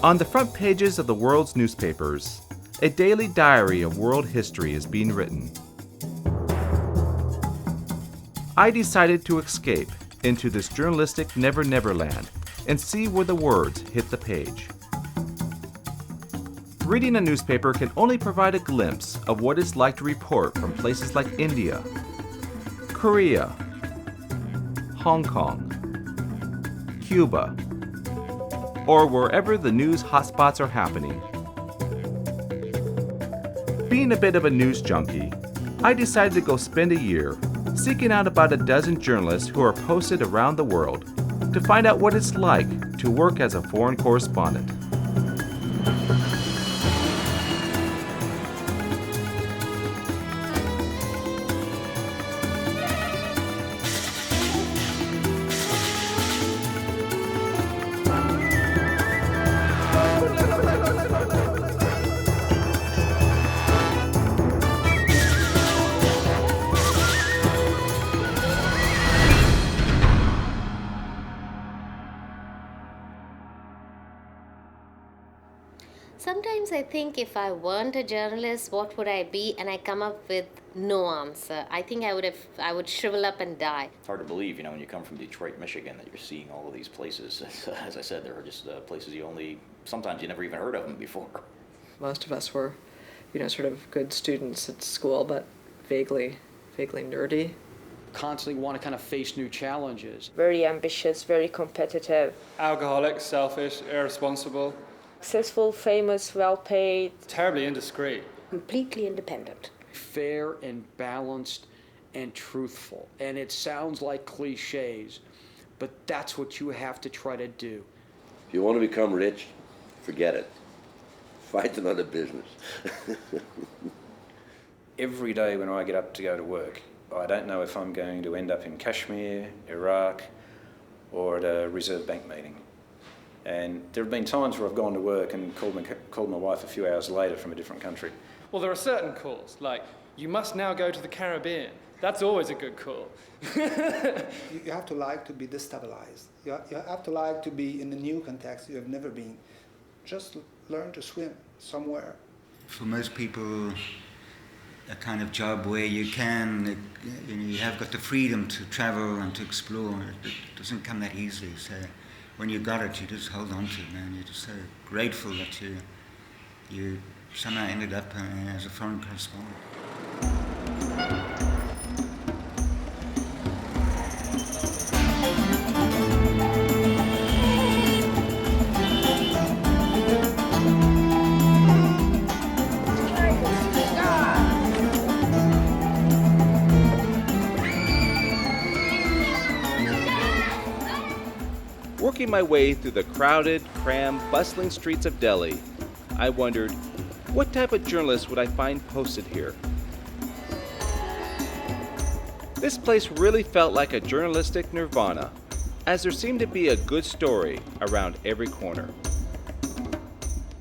On the front pages of the world's newspapers, a daily diary of world history is being written. I decided to escape into this journalistic never-never land and see where the words hit the page. Reading a newspaper can only provide a glimpse of what it's like to report from places like India, Korea, Hong Kong, Cuba, or wherever the news hotspots are happening. Being a bit of a news junkie, I decided to go spend a year seeking out about a dozen journalists who are posted around the world to find out what it's like to work as a foreign correspondent. Sometimes I think if I weren't a journalist, what would I be? And I come up with no answer. I think I would shrivel up and die. It's hard to believe, when you come from Detroit, Michigan, that you're seeing all of these places. As I said, there are just places sometimes you never even heard of them before. Most of us were, sort of good students at school, but vaguely nerdy. Constantly want to kind of face new challenges. Very ambitious, very competitive. Alcoholic, selfish, irresponsible. Successful, famous, well-paid. Terribly indiscreet. Completely independent. Fair and balanced and truthful. And it sounds like cliches, but that's what you have to try to do. If you want to become rich, forget it. Find another business. Every day when I get up to go to work, I don't know if I'm going to end up in Kashmir, Iraq, or at a Reserve Bank meeting. And there have been times where I've gone to work and called my wife a few hours later from a different country. Well, there are certain calls, like, you must now go to the Caribbean. That's always a good call. You have to like to be destabilized. You have to like to be in a new context you have never been. Just learn to swim somewhere. For most people, a kind of job where you have got the freedom to travel and to explore, it doesn't come that easily. So when you got it, you just hold on to it, man. You're just so grateful that you somehow ended up as a foreign correspondent. Working my way through the crowded, crammed, bustling streets of Delhi, I wondered, what type of journalist would I find posted here? This place really felt like a journalistic nirvana, as there seemed to be a good story around every corner.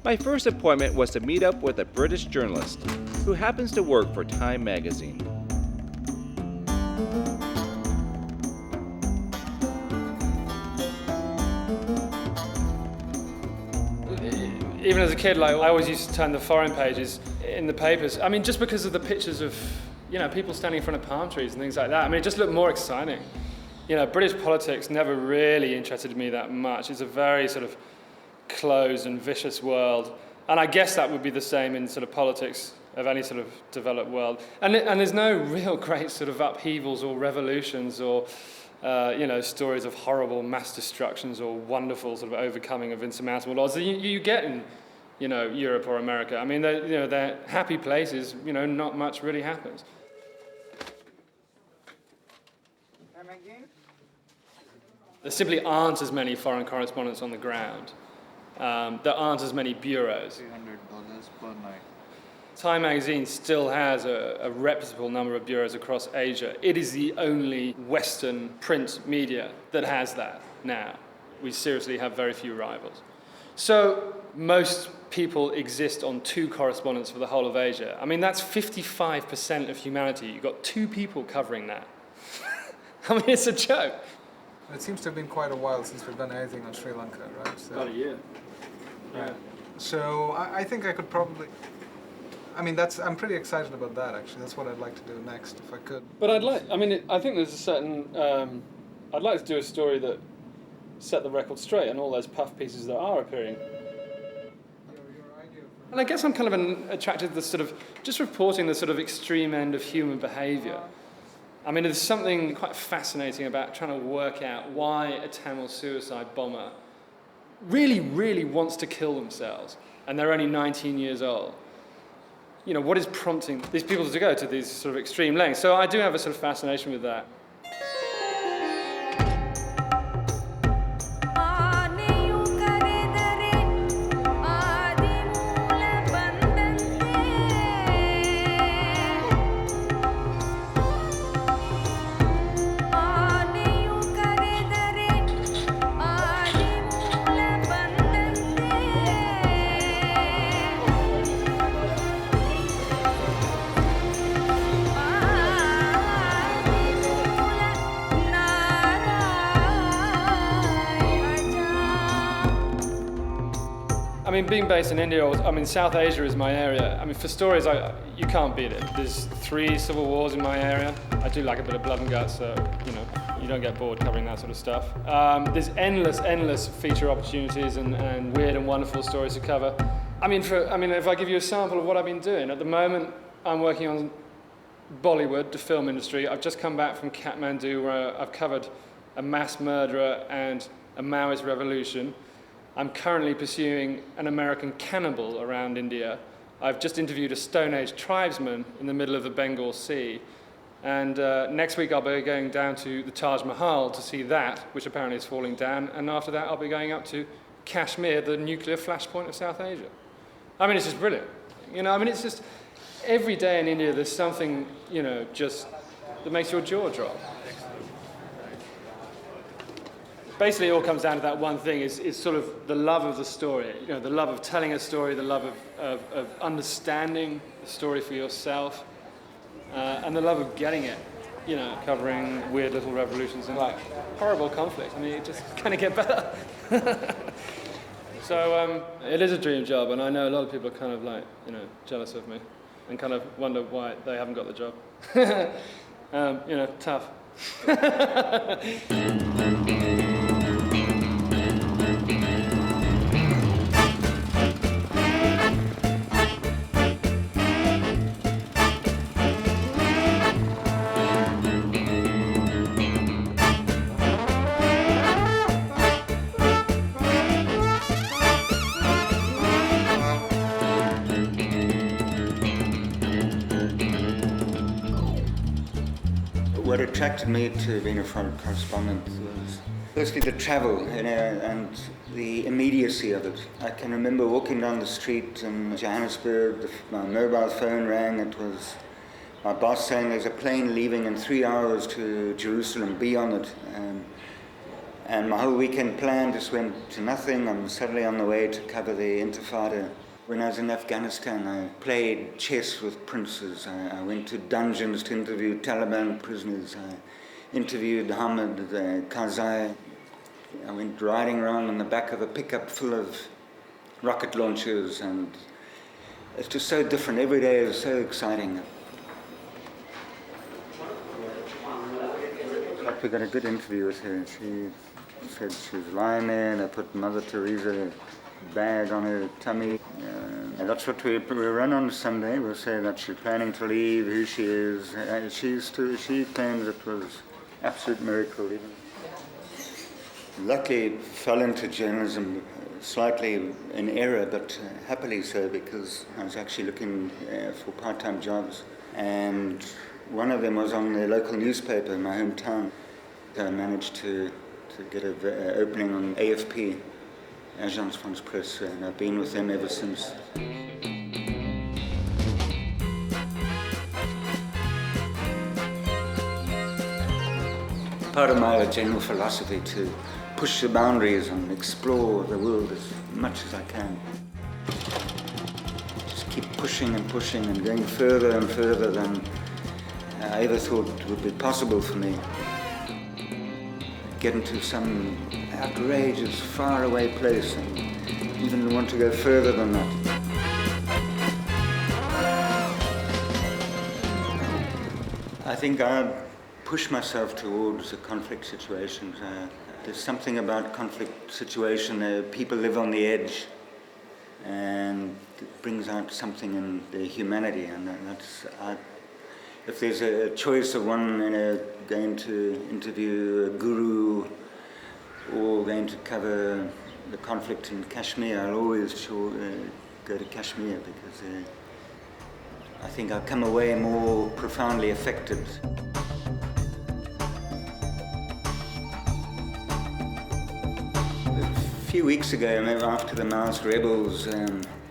My first appointment was to meet up with a British journalist who happens to work for Time magazine. Even as a kid, I always used to turn the foreign pages in the papers. I mean, just because of the pictures of, people standing in front of palm trees and things like that. I mean, it just looked more exciting. British politics never really interested me that much. It's a very sort of closed and vicious world. And I guess that would be the same in sort of politics of any sort of developed world. And there's no real great sort of upheavals or revolutions or stories of horrible mass destructions or wonderful sort of overcoming of insurmountable odds that you get in, Europe or America. I mean, they're happy places, not much really happens. There simply aren't as many foreign correspondents on the ground. There aren't as many bureaus. $300 per night. Time magazine still has a reputable number of bureaus across Asia. It is the only Western print media that has that now. We seriously have very few rivals. So most people exist on 2 correspondents for the whole of Asia. I mean, that's 55% of humanity. You've got 2 people covering that. I mean, it's a joke. It seems to have been quite a while since we've done anything on Sri Lanka, right? So About a year. Right. So I think I could probably. I mean, I'm pretty excited about that. Actually, that's what I'd like to do next if I could. But I think there's a certain. I'd like to do a story that set the record straight on all those puff pieces that are appearing. And I guess I'm kind of attracted to the sort of just reporting the sort of extreme end of human behaviour. I mean, there's something quite fascinating about trying to work out why a Tamil suicide bomber really, really wants to kill themselves, and they're only 19 years old. You know, what is prompting these people to go to these sort of extreme lengths? So I do have a sort of fascination with that. I mean, being based in India, South Asia is my area. I mean, for stories, you can't beat it. There's 3 civil wars in my area. I do like a bit of blood and guts, so, you know, you don't get bored covering that sort of stuff. There's endless feature opportunities and weird and wonderful stories to cover. If I give you a sample of what I've been doing, at the moment, I'm working on Bollywood, the film industry. I've just come back from Kathmandu, where I've covered a mass murderer and a Maoist revolution. I'm currently pursuing an American cannibal around India. I've just interviewed a Stone Age tribesman in the middle of the Bengal Sea. And next week I'll be going down to the Taj Mahal to see that, which apparently is falling down. And after that I'll be going up to Kashmir, the nuclear flashpoint of South Asia. I mean, it's just brilliant. You know, I mean, it's just every day in India there's something, you know, just that makes your jaw drop. Basically, it all comes down to that one thing, is sort of the love of the story, you know, the love of telling a story, the love of understanding the story for yourself, and the love of getting it, you know, covering weird little revolutions and, like, horrible conflict. I mean, it just kind of get better. So it is a dream job, and I know a lot of people are kind of, like, you know, jealous of me and kind of wonder why they haven't got the job. You know, tough. What attracted me to being a foreign correspondent was firstly the travel, you know, and the immediacy of it. I can remember walking down the street in Johannesburg, my mobile phone rang. It was my boss saying there's a plane leaving in 3 hours to Jerusalem, be on it. And my whole weekend plan just went to nothing. I'm suddenly on the way to cover the Intifada. When I was in Afghanistan, I played chess with princes. I went to dungeons to interview Taliban prisoners. I interviewed Hamid Karzai. I went riding around on the back of a pickup full of rocket launchers, and it's just so different. Every day is so exciting. We got a good interview with her. She said she was lying there, and I put Mother Teresa bag on her tummy. That's what we run on Sunday. We'll say that she's planning to leave, who she is. She claims it was absolute miracle. Even. Luckily, fell into journalism slightly in error, but happily so, because I was actually looking for part-time jobs, and one of them was on the local newspaper in my hometown. I managed to get an opening on AFP. Agence France-Presse, and I've been with them ever since. Part of my general philosophy to push the boundaries and explore the world as much as I can. Just keep pushing and pushing and going further and further than I ever thought would be possible for me. Get into some outrageous, faraway place and even want to go further than that. I think I push myself towards the conflict situations. There's something about conflict situation. People live on the edge, and it brings out something in their humanity. And that's, if there's a choice of one, going to interview a guru or going to cover the conflict in Kashmir, I'll always go to Kashmir because I think I'll come away more profoundly affected. A few weeks ago, after the Maoist rebels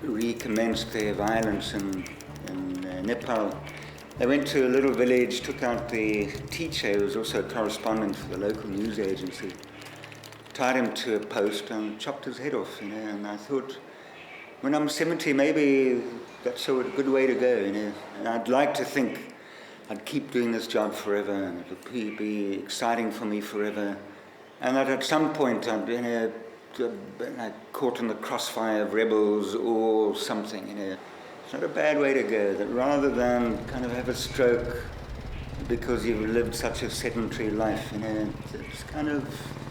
recommenced their violence in Nepal, they went to a little village, took out the teacher, who was also a correspondent for the local news agency, tied him to a post and chopped his head off, and I thought, when I'm 70, maybe that's a good way to go, And I'd like to think I'd keep doing this job forever, and it would be exciting for me forever, and that at some point I'd caught in the crossfire of rebels or something, It's not a bad way to go, that rather than kind of have a stroke because you've lived such a sedentary life, it's kind of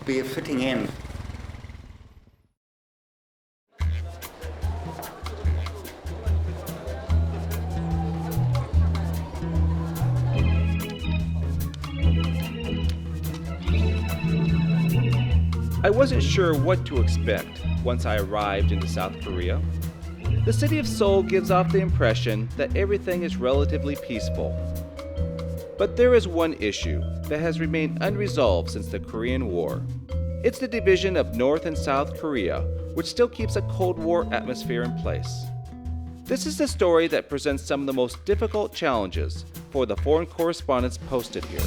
be a fitting end. I wasn't sure what to expect once I arrived into South Korea. The city of Seoul gives off the impression that everything is relatively peaceful. But there is one issue that has remained unresolved since the Korean War. It's the division of North and South Korea, which still keeps a Cold War atmosphere in place. This is the story that presents some of the most difficult challenges for the foreign correspondents posted here.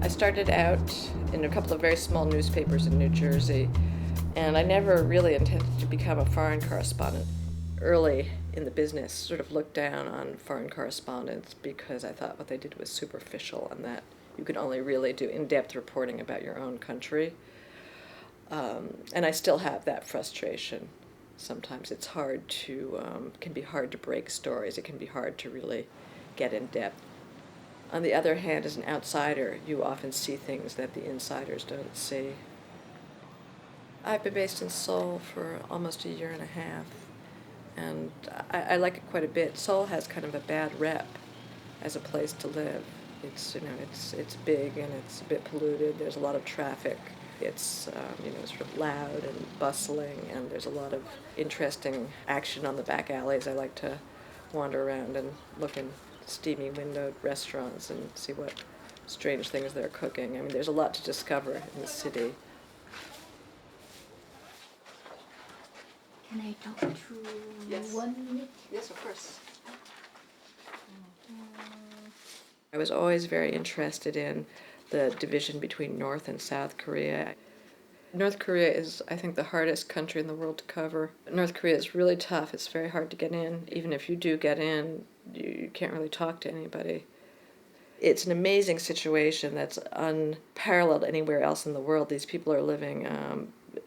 I started out in a couple of very small newspapers in New Jersey, and I never really intended to become a foreign correspondent. Early in the business, sort of looked down on foreign correspondents because I thought what they did was superficial and that you could only really do in-depth reporting about your own country. And I still have that frustration. Sometimes it's hard to, can be hard to break stories. It can be hard to really get in depth. On the other hand, as an outsider, you often see things that the insiders don't see. I've been based in Seoul for almost a year and a half, and I like it quite a bit. Seoul has kind of a bad rep as a place to live. It's it's big and it's a bit polluted. There's a lot of traffic. It's sort of loud and bustling, and there's a lot of interesting action on the back alleys. I like to wander around and look in steamy windowed restaurants and see what strange things they're cooking. I mean, there's a lot to discover in the city. Can I talk to Yes. 1 minute? Yes, of course. I was always very interested in the division between North and South Korea. North Korea is, I think, the hardest country in the world to cover. North Korea is really tough. It's very hard to get in. Even if you do get in, you can't really talk to anybody. It's an amazing situation that's unparalleled anywhere else in the world. These people are living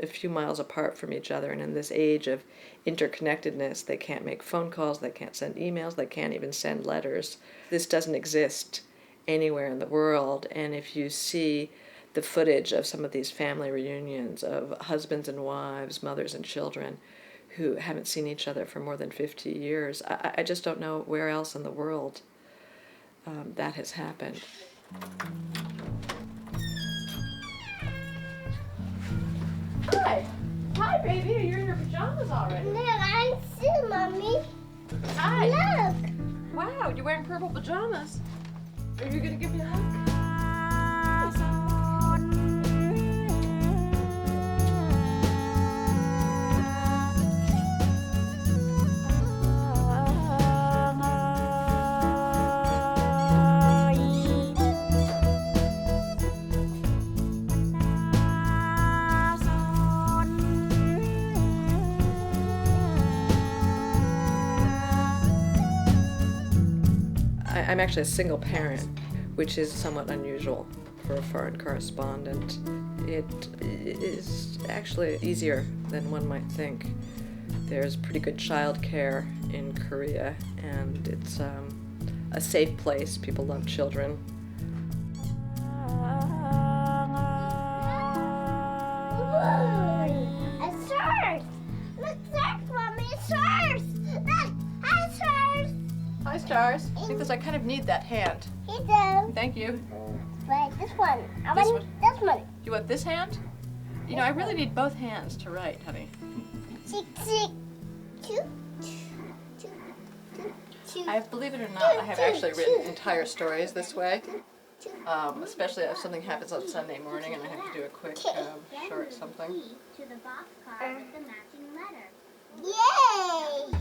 a few miles apart from each other, and in this age of interconnectedness, they can't make phone calls, they can't send emails, they can't even send letters. This doesn't exist anywhere in the world, and if you see the footage of some of these family reunions of husbands and wives, mothers and children who haven't seen each other for more than 50 years, I just don't know where else in the world that has happened. Hi. Hi, baby. You're in your pajamas already. Look, I see, Mommy. Hi. Look. Wow, you're wearing purple pajamas. Are you going to give me a hug? I'm actually a single parent, which is somewhat unusual for a foreign correspondent. It is actually easier than one might think. There's pretty good childcare in Korea, and it's a safe place. People love children. A source! Look, there's Mommy, a source! Look, a source! Hi, Stars. I think I kind of need that hand. Here, though. Thank you. Wait, this one. I This want this one. You want this hand? You know, I really need both hands to write, honey. Chick, chick. Choo, choo, choo. Believe it or not, I have actually written entire stories this way. Especially if something happens on Sunday morning and I have to do a quick short something. To the boxcar with the matching letter. Yay!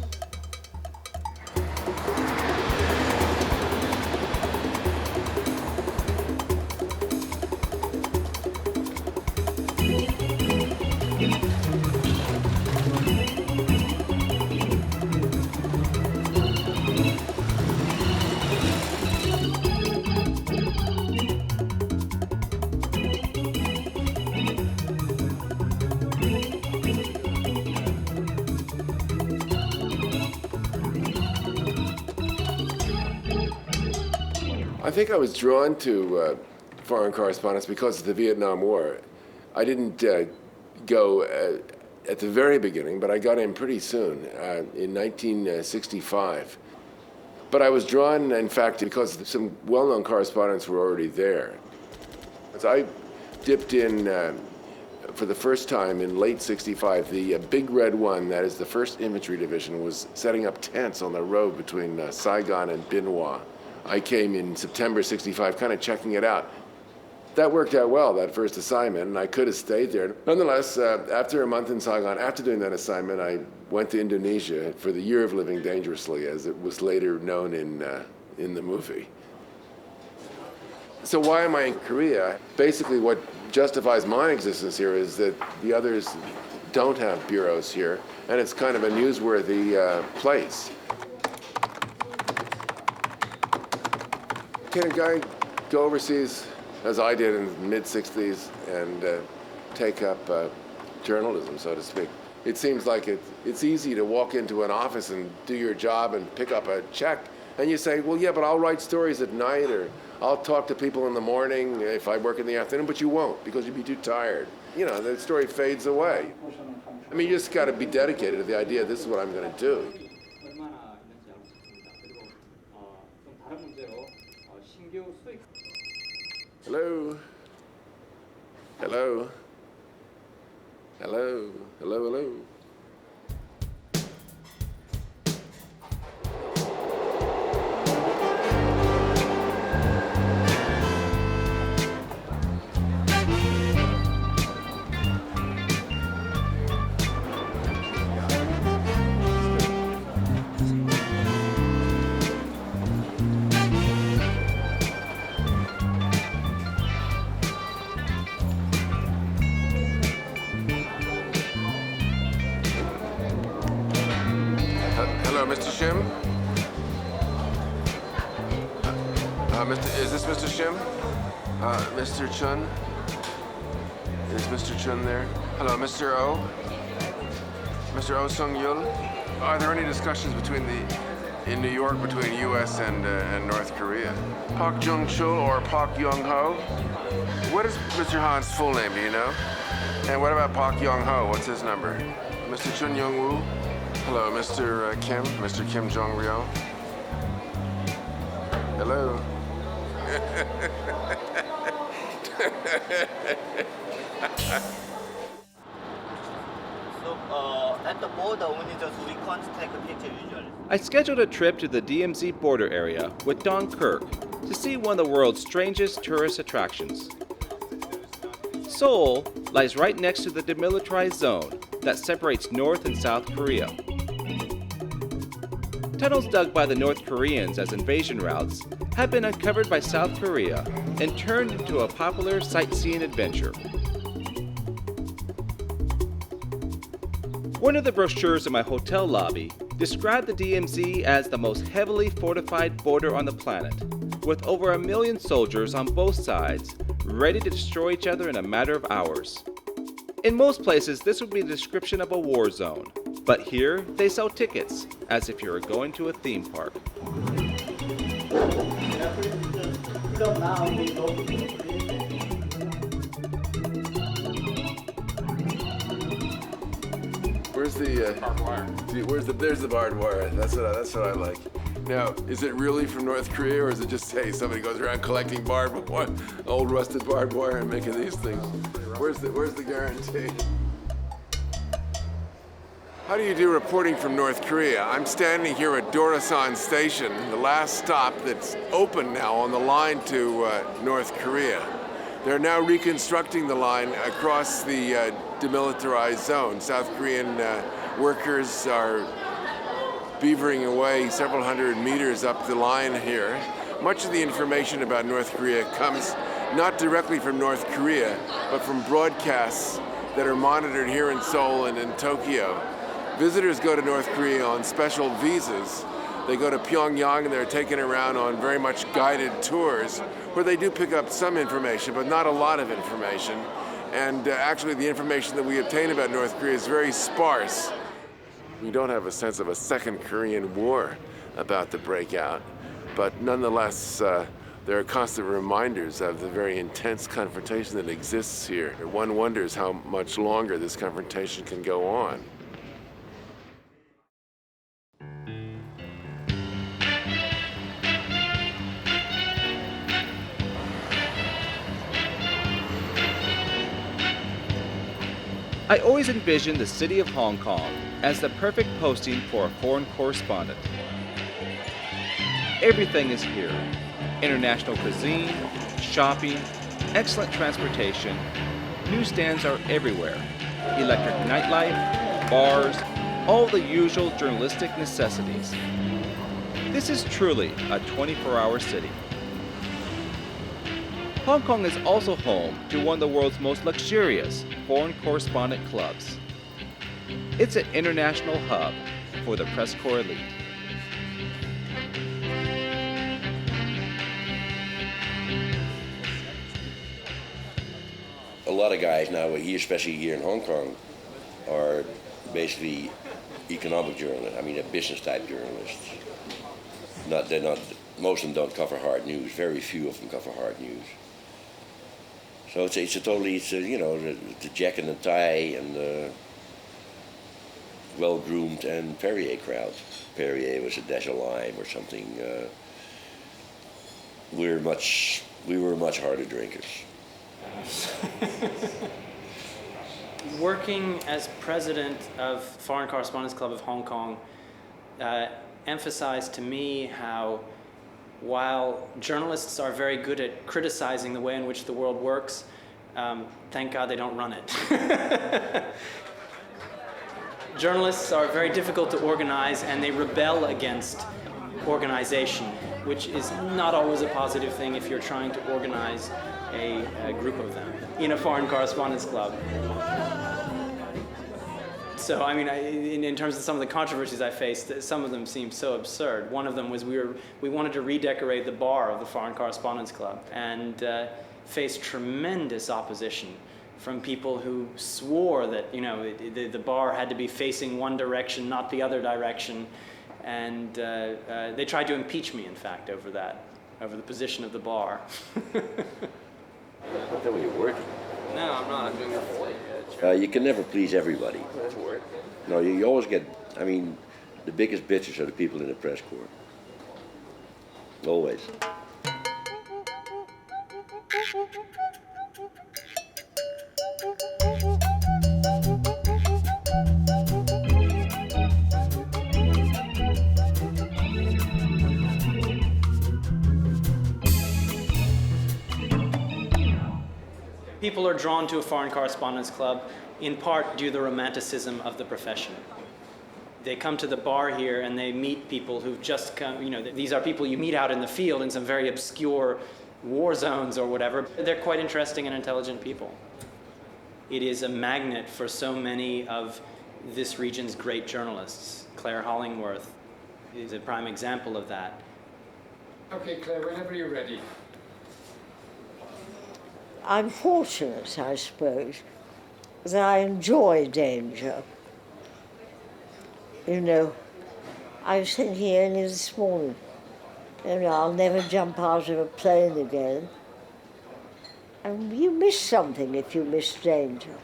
I think I was drawn to foreign correspondence because of the Vietnam War. I didn't go at the very beginning, but I got in pretty soon, in 1965. But I was drawn, in fact, because some well-known correspondents were already there. So I dipped in for the first time in late 65. The Big Red One, that is the 1st Infantry Division, was setting up tents on the road between Saigon and Bien Hoa. I came in September 65, kind of checking it out. That worked out well, that first assignment, and I could have stayed there. Nonetheless, after a month in Saigon, after doing that assignment, I went to Indonesia for the Year of Living Dangerously, as it was later known in the movie. So why am I in Korea? Basically, what justifies my existence here is that the others don't have bureaus here, and it's kind of a newsworthy place. Can a guy go overseas, as I did in the mid-60s, and take up journalism, so to speak? It seems like it's easy to walk into an office and do your job and pick up a check, and you say, well, yeah, but I'll write stories at night, or I'll talk to people in the morning if I work in the afternoon, but you won't, because you'd be too tired. You know, the story fades away. I mean, you just got to be dedicated to the idea, this is what I'm going to do. Hello? Hello? Hello? Hello, hello? Mr. Shim? Is this Mr. Shim? Mr. Chun? Is Mr. Chun there? Hello, Mr. O? Mr. Oh Sung-yul? Are there any discussions in New York between U.S. and North Korea? Park Jung-chul or Park Young-ho? What is Mr. Han's full name, do you know? And what about Park Young-ho? What's his number? Mr. Chun Young-woo? Hello, Mr. Kim, Mr. Kim Jong-ryo. Hello. At the border, only just we can't take a picture usually. I scheduled a trip to the DMZ border area with Don Kirk to see one of the world's strangest tourist attractions. Seoul lies right next to the demilitarized zone that separates North and South Korea. Tunnels dug by the North Koreans as invasion routes have been uncovered by South Korea and turned into a popular sightseeing adventure. One of the brochures in my hotel lobby described the DMZ as the most heavily fortified border on the planet, with over 1 million soldiers on both sides, ready to destroy each other in a matter of hours. In most places, this would be the description of a war zone, but here they sell tickets, as if you were going to a theme park. Where's the barbed wire? There's the barbed wire. That's what I like. Now, is it really from North Korea, or is it just, hey, somebody goes around collecting barbed wire, old rusted barbed wire, and making these things? Where's the guarantee? How do you do reporting from North Korea? I'm standing here at Dorasan Station, the last stop that's open now on the line to North Korea. They're now reconstructing the line across the demilitarized zone. South Korean workers are beavering away several hundred meters up the line here. Much of the information about North Korea comes not directly from North Korea, but from broadcasts that are monitored here in Seoul and in Tokyo. Visitors go to North Korea on special visas. They go to Pyongyang and they're taken around on very much guided tours where they do pick up some information, but not a lot of information. And actually the information that we obtain about North Korea is very sparse. We don't have a sense of a second Korean War about to break out, but nonetheless, there are constant reminders of the very intense confrontation that exists here. One wonders how much longer this confrontation can go on. I always envisioned the city of Hong Kong as the perfect posting for a foreign correspondent. Everything is here. International cuisine, shopping, excellent transportation. Newsstands are everywhere. Electric nightlife, bars, all the usual journalistic necessities. This is truly a 24-hour city. Hong Kong is also home to one of the world's most luxurious foreign correspondent clubs. It's an international hub for the press corps elite. A lot of guys now, especially here in Hong Kong, are basically economic journalists. I mean, business type journalists. Most of them don't cover hard news. Very few of them cover hard news. So it's the jacket and tie and the well-groomed and Perrier crowd. Perrier was a dash of lime or something. We were much harder drinkers. Working as president of Foreign Correspondents Club of Hong Kong emphasized to me how, while journalists are very good at criticizing the way in which the world works, thank God they don't run it. Journalists are very difficult to organize, and they rebel against organization, which is not always a positive thing if you're trying to organize a group of them in a foreign correspondence club. So, I mean, in terms of some of the controversies I faced, some of them seemed so absurd. One of them was we wanted to redecorate the bar of the Foreign Correspondence Club, and faced tremendous opposition from people who swore that, the bar had to be facing one direction, not the other direction. And they tried to impeach me, in fact, over the position of the bar. I thought you were working. No, I'm not. I'm doing the voice. You can never please everybody. No, you always get, the biggest bitches are the people in the press corps. Always. People are drawn to a foreign correspondence club in part due to the romanticism of the profession. They come to the bar here and they meet people who've just come, these are people you meet out in the field in some very obscure war zones or whatever. They're quite interesting and intelligent people. It is a magnet for so many of this region's great journalists. Claire Hollingworth is a prime example of that. Okay, Claire, whenever you're ready. I'm fortunate, I suppose, that I enjoy danger. You know, I was thinking only this morning, you know, I'll never jump out of a plane again. And you miss something if you miss danger.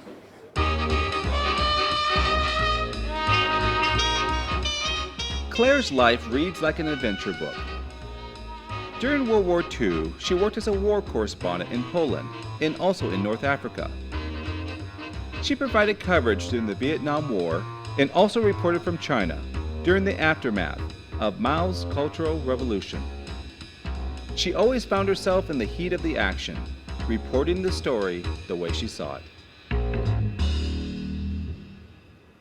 Claire's life reads like an adventure book. During World War II, she worked as a war correspondent in Poland and also in North Africa. She provided coverage during the Vietnam War and also reported from China during the aftermath of Mao's Cultural Revolution. She always found herself in the heat of the action, reporting the story the way she saw it.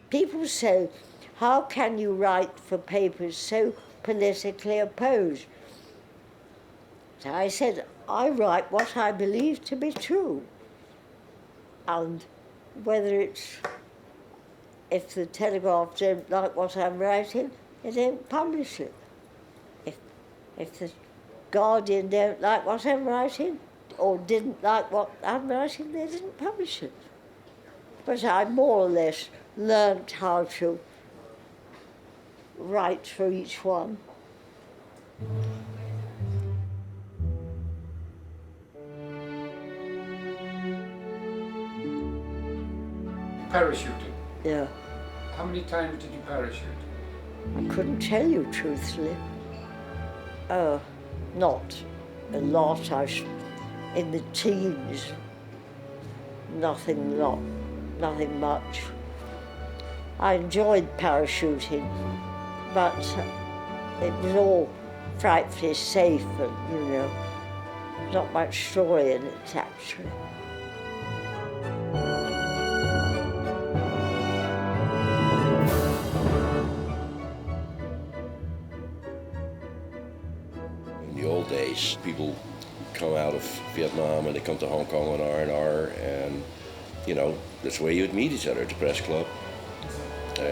People say, how can you write for papers so politically opposed? So I said, I write what I believe to be true. And whether it's, if the Telegraph don't like what I'm writing, they don't publish it. If the Guardian don't like what I'm writing, or didn't like what I'm writing, they didn't publish it. But I more or less learnt how to write for each one. Parachuting. Yeah. How many times did you parachute? I couldn't tell you truthfully. Not a lot. In the teens, nothing much. I enjoyed parachuting, but it was all frightfully safe and, you know, not much story in it actually. In the old days, people come out of Vietnam and they come to Hong Kong on R&R, and you know, that's where you would meet each other at the press club.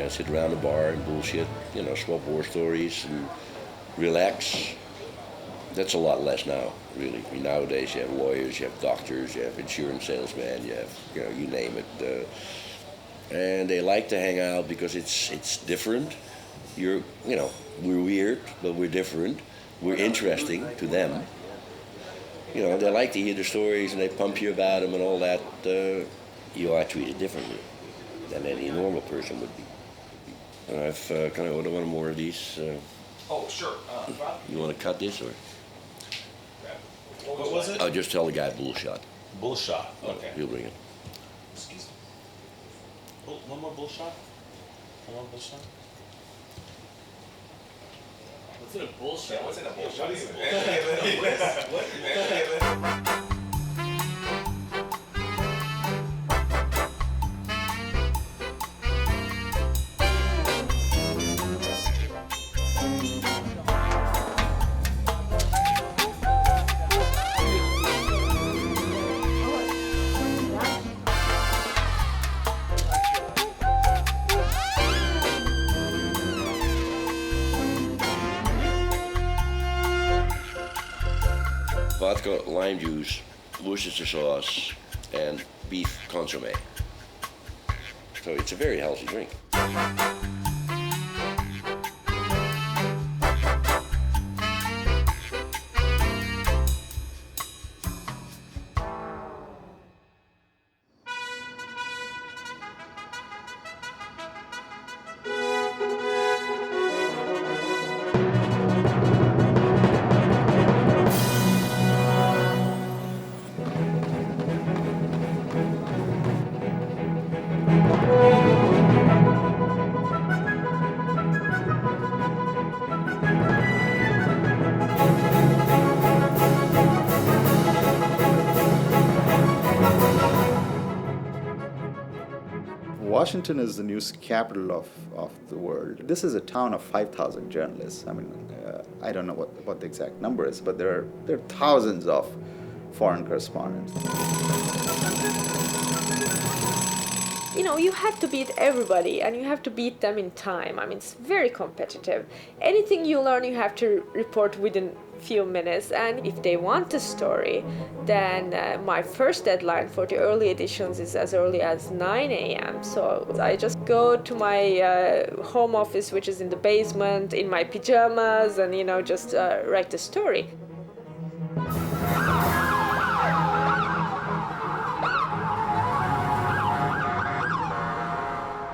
Sit around the bar and bullshit, you know, swap war stories and relax. That's a lot less now, really. I mean, nowadays you have lawyers, you have doctors, you have insurance salesmen, you have, you know, you name it. And they like to hang out because it's different. You know, we're weird, but we're different. We're interesting to them. You know, they like to hear the stories and they pump you about them and all that. You are treated differently than any normal person would be. And I've kind of ordered one more of these. Oh, sure. You want to cut this or? What was it? I'll just tell the guy bullshot. Bullshot. Okay. He'll bring it. Excuse me. One more bullshot? One more bullshot? What's in a bullshot? What's in a bullshot? What is it? Vodka, lime juice, Worcestershire sauce, and beef consommé. So it's a very healthy drink. Washington is the news capital of the world. This is a town of 5,000 journalists. I mean, I don't know what the exact number is, but there are thousands of foreign correspondents. you know, you have to beat everybody and you have to beat them in time. I mean, it's very competitive. Anything you learn, you have to report within few minutes, and if they want a story, then my first deadline for the early editions is as early as 9 a.m. So I just go to my home office, which is in the basement, in my pajamas, and you know, just write the story.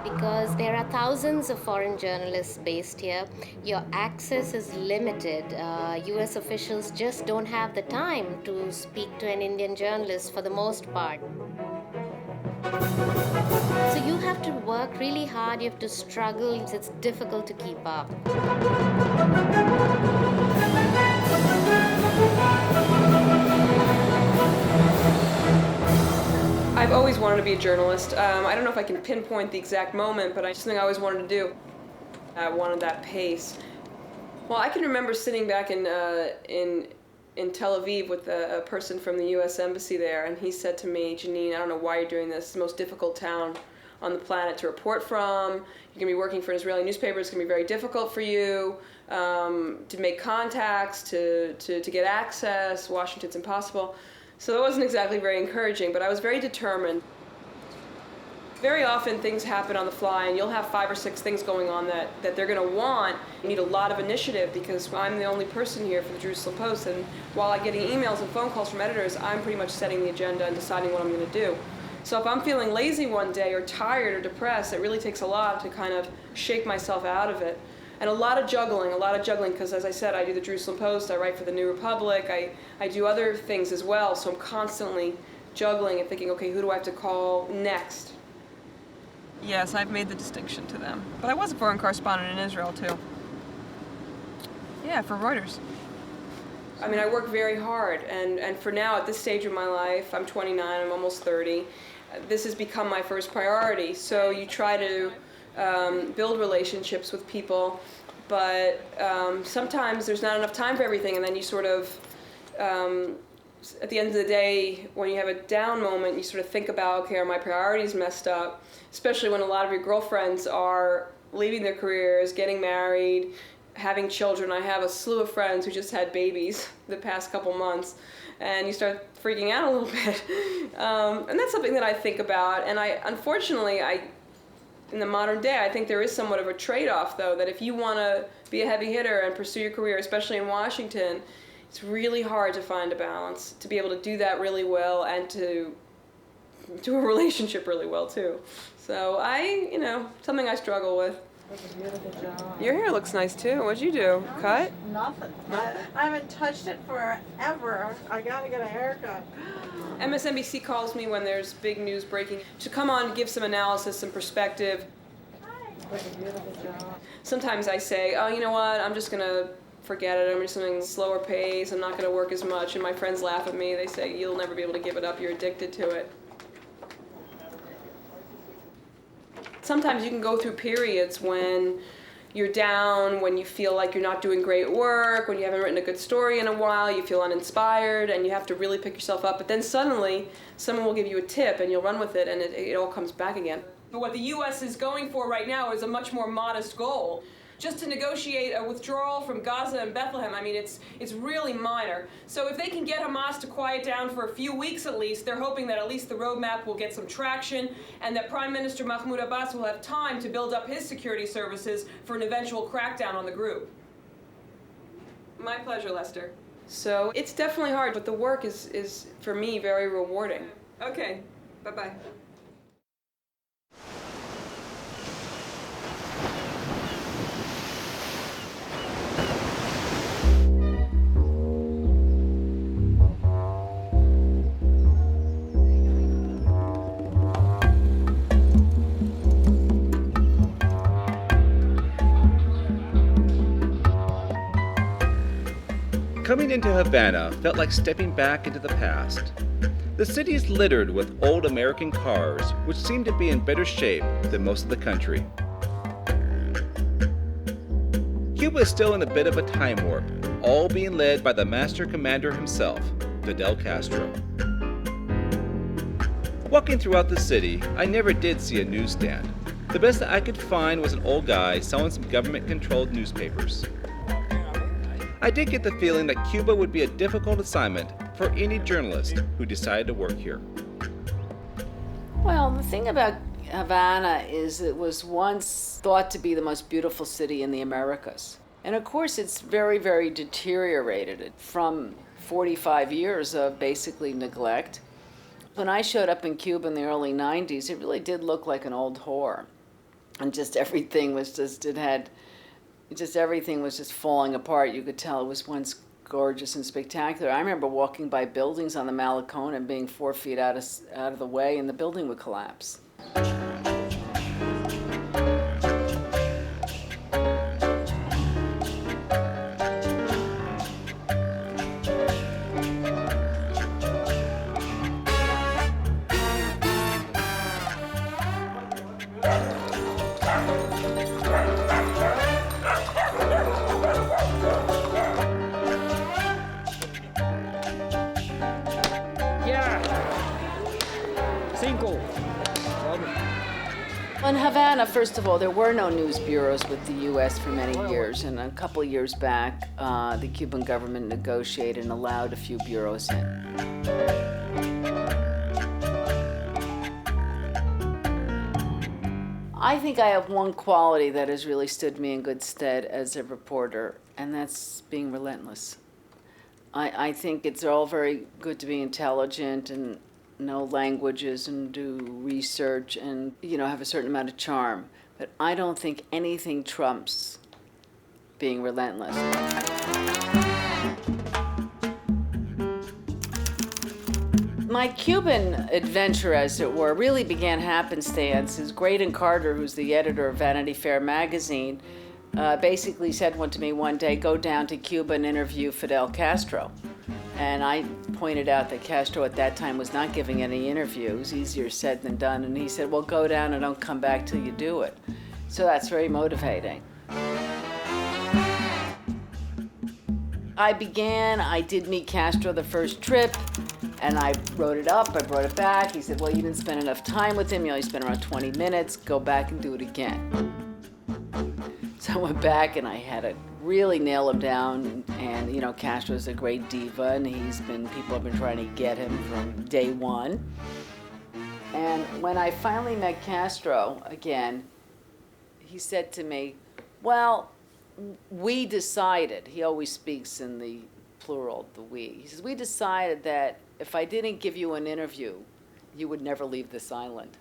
Because there are thousands of foreign journalists based here, your access is limited. US officials just don't have the time to speak to an Indian journalist for the most part. So you have to work really hard, you have to struggle, it's difficult to keep up. I've always wanted to be a journalist. I don't know if I can pinpoint the exact moment, but it's something I always wanted to do. I wanted that pace. Well, I can remember sitting back in Tel Aviv with a person from the U.S. Embassy there, and he said to me, Janine, I don't know why you're doing this. It's the most difficult town on the planet to report from. You're going to be working for an Israeli newspaper. It's going to be very difficult for you to make contacts, to get access. Washington's impossible. So that wasn't exactly very encouraging, but I was very determined. Very often things happen on the fly, and you'll have 5 or 6 things going on that they're going to want. You need a lot of initiative because I'm the only person here for the Jerusalem Post, and while I'm getting emails and phone calls from editors, I'm pretty much setting the agenda and deciding what I'm going to do. So if I'm feeling lazy one day or tired or depressed, it really takes a lot to kind of shake myself out of it. And a lot of juggling, because as I said, I do the Jerusalem Post, I write for the New Republic, I do other things as well, so I'm constantly juggling and thinking, okay, who do I have to call next? Yes, I've made the distinction to them. But I was a foreign correspondent in Israel, too. Yeah, for Reuters. I mean, I work very hard, and for now, at this stage of my life, I'm 29, I'm almost 30, this has become my first priority. So you try to build relationships with people, but sometimes there's not enough time for everything, and then you sort of, at the end of the day, when you have a down moment, you sort of think about, okay, are my priorities messed up? Especially when a lot of your girlfriends are leaving their careers, getting married, having children. I have a slew of friends who just had babies the past couple months, and you start freaking out a little bit. And that's something that I think about, and unfortunately, in the modern day, I think there is somewhat of a trade-off, though, that if you want to be a heavy hitter and pursue your career, especially in Washington, it's really hard to find a balance, to be able to do that really well and to do a relationship really well, too. So something I struggle with. That's a beautiful job. Your hair looks nice, too. What'd you do? Cut? Nothing. I haven't touched it forever. I gotta get a haircut. MSNBC calls me when there's big news breaking to come on and give some analysis, some perspective. That's a beautiful job. Sometimes I say, oh, you know what, I'm just gonna forget it. I'm just doing slower pace. I'm not gonna work as much. And my friends laugh at me. They say, you'll never be able to give it up. You're addicted to it. Sometimes you can go through periods when you're down, when you feel like you're not doing great work, when you haven't written a good story in a while, you feel uninspired, and you have to really pick yourself up. But then suddenly, someone will give you a tip, and you'll run with it, and it all comes back again. But what the U.S. is going for right now is a much more modest goal. Just to negotiate a withdrawal from Gaza and Bethlehem, I mean, it's really minor. So if they can get Hamas to quiet down for a few weeks at least, they're hoping that at least the roadmap will get some traction and that Prime Minister Mahmoud Abbas will have time to build up his security services for an eventual crackdown on the group. My pleasure, Lester. So it's definitely hard, but the work is for me, very rewarding. Okay, bye-bye. Coming into Havana felt like stepping back into the past. The city is littered with old American cars, which seem to be in better shape than most of the country. Cuba is still in a bit of a time warp, all being led by the master commander himself, Fidel Castro. Walking throughout the city, I never did see a newsstand. The best that I could find was an old guy selling some government-controlled newspapers. I did get the feeling that Cuba would be a difficult assignment for any journalist who decided to work here. Well, the thing about Havana is it was once thought to be the most beautiful city in the Americas. And of course, it's very, very deteriorated from 45 years of basically neglect. When I showed up in Cuba in the early 90s, it really did look like an old whore. And just everything was everything was just falling apart. You could tell it was once gorgeous and spectacular. I remember walking by buildings on the Malecón and being 4 feet out of the way, and the building would collapse. In Havana, first of all, there were no news bureaus with the U.S. for many years, and a couple of years back, the Cuban government negotiated and allowed a few bureaus in. I think I have one quality that has really stood me in good stead as a reporter, and that's being relentless. I think it's all very good to be intelligent and know languages and do research and, have a certain amount of charm. But I don't think anything trumps being relentless. My Cuban adventure, as it were, really began happenstance. Graydon Carter, who's the editor of Vanity Fair magazine, basically said to me one day, go down to Cuba and interview Fidel Castro. And I pointed out that Castro at that time was not giving any interviews, easier said than done. And he said, well, go down and don't come back till you do it. So that's very motivating. I did meet Castro the first trip, and I wrote it up, I brought it back. He said, well, you didn't spend enough time with him. You only spent around 20 minutes. Go back and do it again. So I went back and I had to really nail him down, and Castro's a great diva, and people have been trying to get him from day one. And when I finally met Castro again, he said to me, well, we decided, he always speaks in the plural, the we. He says, we decided that if I didn't give you an interview, you would never leave this island.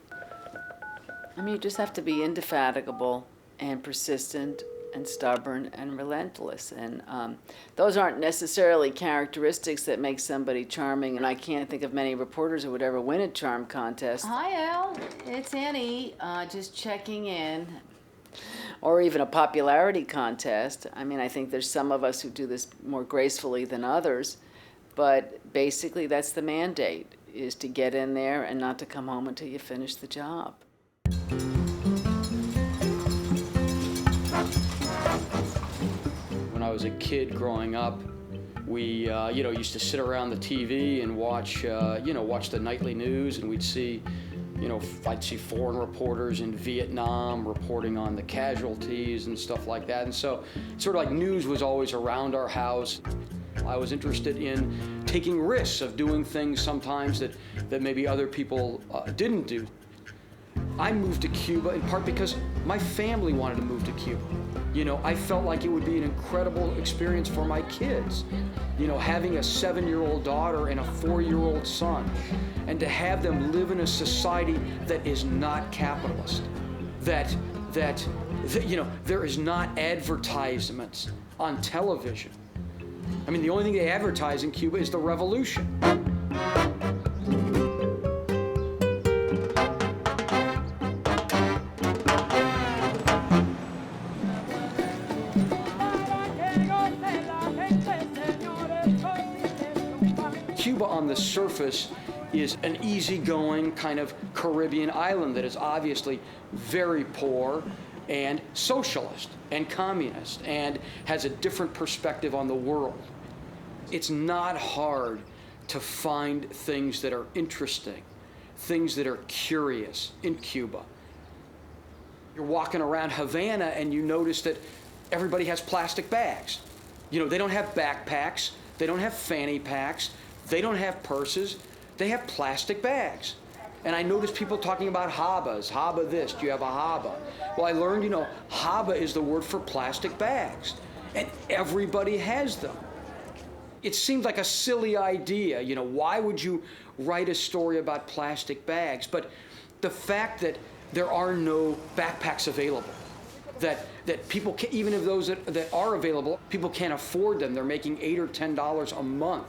You just have to be indefatigable and persistent and stubborn and relentless. And those aren't necessarily characteristics that make somebody charming, and I can't think of many reporters who would ever win a charm contest. Hi, Al. It's Annie. Just checking in. Or even a popularity contest. I think there's some of us who do this more gracefully than others, but basically that's the mandate, is to get in there and not to come home until you finish the job. When I was a kid growing up, we used to sit around the TV and watch the nightly news, and we'd see, I'd see foreign reporters in Vietnam reporting on the casualties and stuff like that. And so sort of like news was always around our house. I was interested in taking risks of doing things sometimes that maybe other people didn't do. I moved to Cuba in part because my family wanted to move to Cuba. I felt like it would be an incredible experience for my kids. Having a 7-year-old daughter and a 4-year-old son, and to have them live in a society that is not capitalist, that there is not advertisements on television. The only thing they advertise in Cuba is the revolution. Cuba on the surface is an easygoing kind of Caribbean island that is obviously very poor and socialist and communist and has a different perspective on the world. It's not hard to find things that are interesting things that are curious in Cuba. You're walking around Havana and you notice that everybody has plastic bags. You know, they don't have backpacks, they don't have fanny packs, they don't have purses, they have plastic bags. And I noticed people talking about habas. Haba this, do you have a haba? Well, I learned, you know, haba is the word for plastic bags. And everybody has them. It seemed like a silly idea, you know, why would you write a story about plastic bags? But the fact that there are no backpacks available, that people can, even if those that are available, people can't afford them. They're making $8 or $10 a month.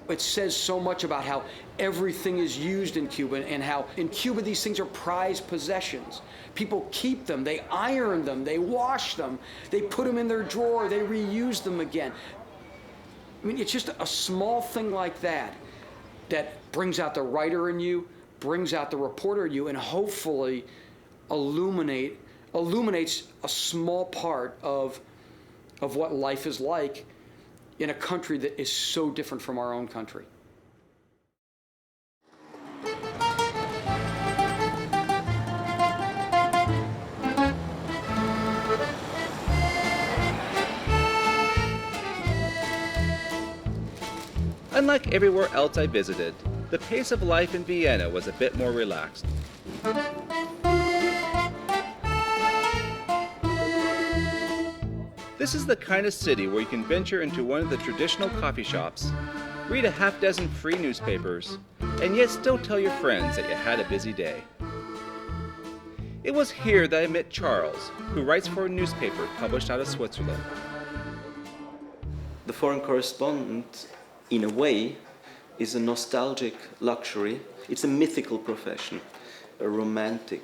It says so much about how everything is used in Cuba and how in Cuba these things are prized possessions. People keep them, they iron them, they wash them, they put them in their drawer, they reuse them again. I mean, it's just a small thing like that that brings out the writer in you, brings out the reporter in you, and hopefully illuminates a small part of what life is like in a country that is so different from our own country. Unlike everywhere else I visited, the pace of life in Vienna was a bit more relaxed. This is the kind of city where you can venture into one of the traditional coffee shops, read a half dozen free newspapers, and yet still tell your friends that you had a busy day. It was here that I met Charles, who writes for a newspaper published out of Switzerland. The foreign correspondent, in a way, is a nostalgic luxury. It's a mythical profession, a romantic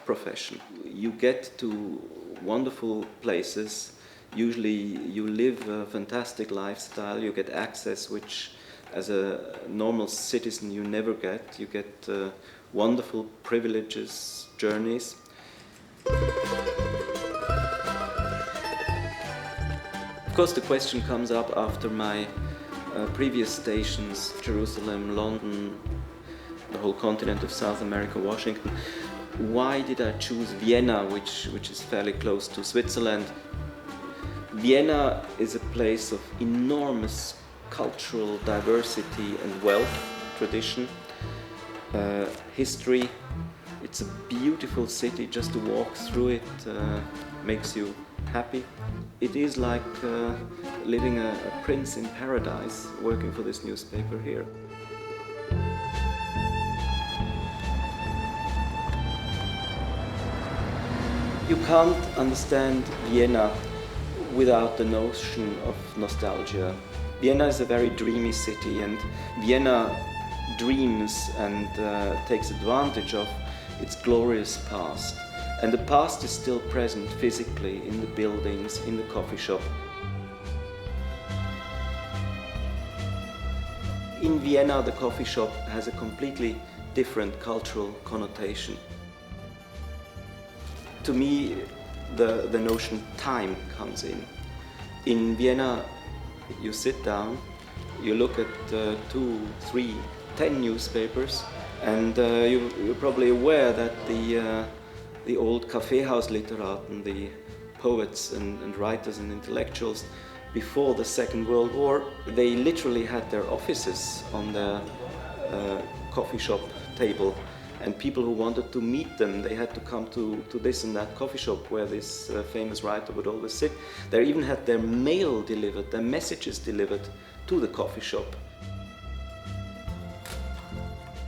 profession. You get to wonderful places. Usually you live a fantastic lifestyle. You get access which as a normal citizen you never get. You get wonderful privileges, journeys. Of course, the question comes up after my previous stations, Jerusalem, London, the whole continent of South America, Washington. Why did I choose Vienna, which is fairly close to Switzerland? Vienna is a place of enormous cultural diversity and wealth, tradition, history. It's a beautiful city. Just to walk through it makes you happy. It is like living a prince in paradise, working for this newspaper here. You can't understand Vienna without the notion of nostalgia. Vienna is a very dreamy city, and Vienna dreams and takes advantage of its glorious past. And the past is still present physically in the buildings, in the coffee shop. In Vienna, the coffee shop has a completely different cultural connotation. To me, the notion time comes in. In Vienna, you sit down, you look at 2, 3, 10 newspapers, and you're probably aware that the old Kaffeehausliteraten, the poets and writers and intellectuals before the Second World War, they literally had their offices on their coffee shop table. And people who wanted to meet them, they had to come to this and that coffee shop where this famous writer would always sit. They even had their mail delivered, their messages delivered to the coffee shop.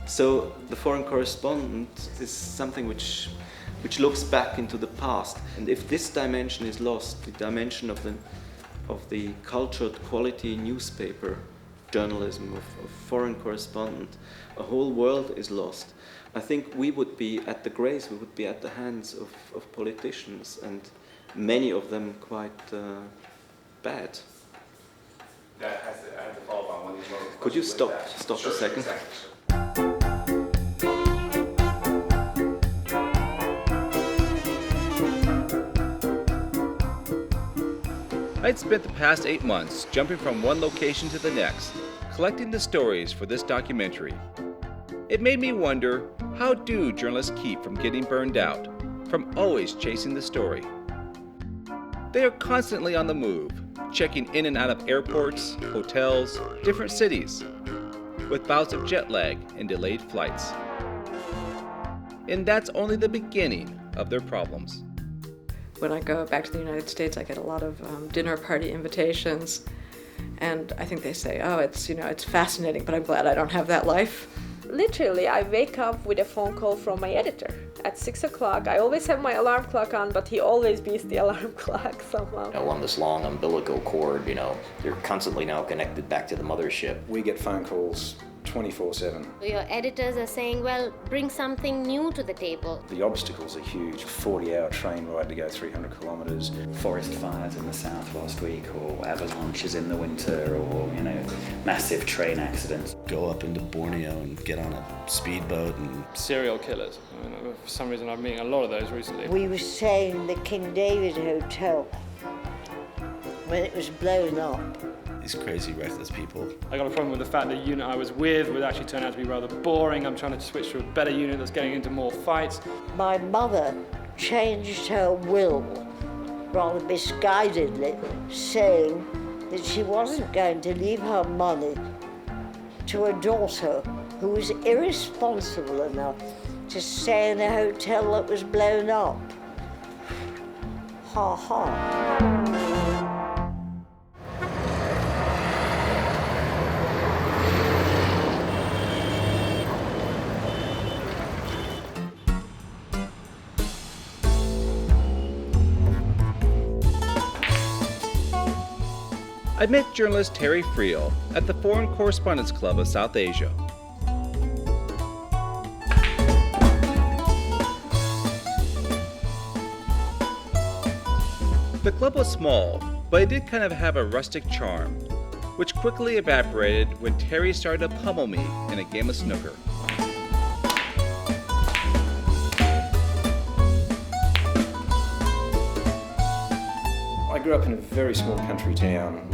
So the foreign correspondent is something which looks back into the past. And if this dimension is lost, the dimension of the cultured quality newspaper journalism, of foreign correspondent, a whole world is lost. I think we would be at the grace, we would be at the hands of politicians, and many of them quite bad. I have to follow up on one of these moments. Could you stop a second? I'd spent the past 8 months jumping from one location to the next, collecting the stories for this documentary. It made me wonder, how do journalists keep from getting burned out, from always chasing the story? They are constantly on the move, checking in and out of airports, hotels, different cities, with bouts of jet lag and delayed flights. And that's only the beginning of their problems. When I go back to the United States, I get a lot of dinner party invitations, and I think they say, oh, it's fascinating, but I'm glad I don't have that life. Literally, I wake up with a phone call from my editor at 6 o'clock. I always have my alarm clock on, but he always beats the alarm clock somehow. On this long umbilical cord, you're constantly now connected back to the mothership. We get phone calls 24/7. Your editors are saying, well, bring something new to the table. The obstacles are huge. 40-hour train ride to go 300 kilometres. Forest fires in the south last week, or avalanches in the winter, or, massive train accidents. Go up into Borneo and get on a speedboat and... Serial killers. For some reason I've been meeting a lot of those recently. We were staying in the King David Hotel when it was blown up. These crazy, reckless people. I got a problem with the fact that the unit I was with would actually turn out to be rather boring. I'm trying to switch to a better unit that's getting into more fights. My mother changed her will rather misguidedly, saying that she wasn't going to leave her money to a daughter who was irresponsible enough to stay in a hotel that was blown up. Ha ha. I met journalist Terry Friel at the Foreign Correspondents Club of South Asia. The club was small, but it did kind of have a rustic charm, which quickly evaporated when Terry started to pummel me in a game of snooker. I grew up in a very small country town.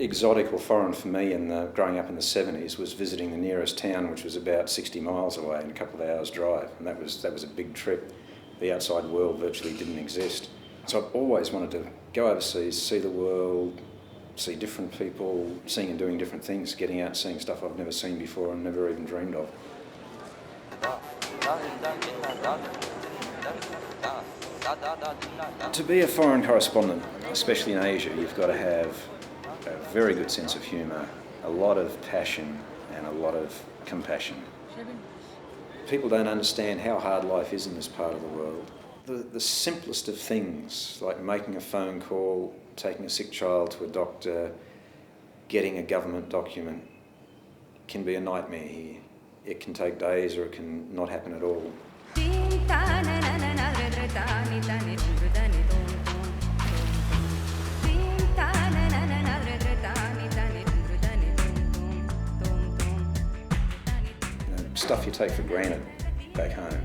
Exotic or foreign for me growing up in the 70s was visiting the nearest town, which was about 60 miles away and a couple of hours drive, and that was a big trip. The outside world virtually didn't exist. So I've always wanted to go overseas, see the world, see different people, seeing and doing different things, getting out, seeing stuff I've never seen before and never even dreamed of. To be a foreign correspondent, especially in Asia, you've got to have a very good sense of humour, a lot of passion and a lot of compassion. People don't understand how hard life is in this part of the world. The simplest of things, like making a phone call, taking a sick child to a doctor, getting a government document, can be a nightmare here. It can take days or it can not happen at all. Stuff you take for granted back home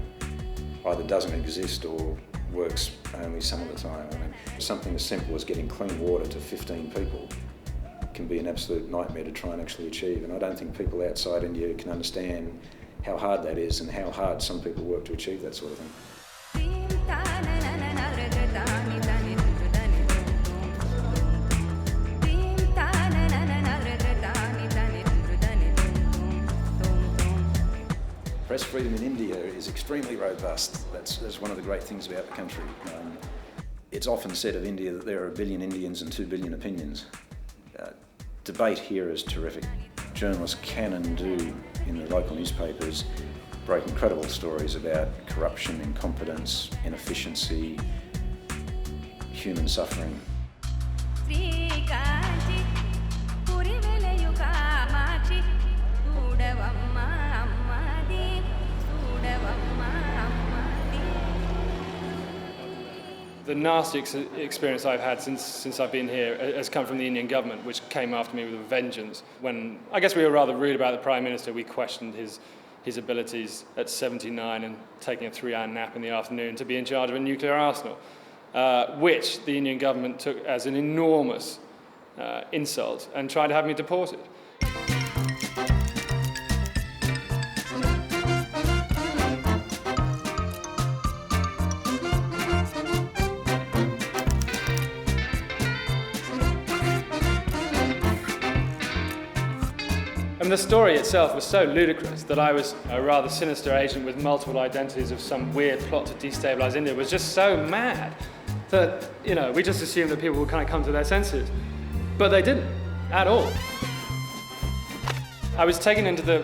either doesn't exist or works only some of the time. I mean, something as simple as getting clean water to 15 people can be an absolute nightmare to try and actually achieve, and I don't think people outside India can understand how hard that is and how hard some people work to achieve that sort of thing. Press freedom in India is extremely robust. That's one of the great things about the country. It's often said of India that there are 1 billion Indians and 2 billion opinions. Debate here is terrific. Journalists can and do, in the local newspapers, break incredible stories about corruption, incompetence, inefficiency, human suffering. The nasty experience I've had since I've been here has come from the Indian government, which came after me with a vengeance. When I guess we were rather rude about the Prime Minister, we questioned his abilities at 79 and taking a 3-hour nap in the afternoon to be in charge of a nuclear arsenal, which the Indian government took as an enormous insult and tried to have me deported. And the story itself was so ludicrous that I was a rather sinister agent with multiple identities of some weird plot to destabilize India. It was just so mad that, we just assumed that people would kind of come to their senses. But they didn't, at all. I was taken into the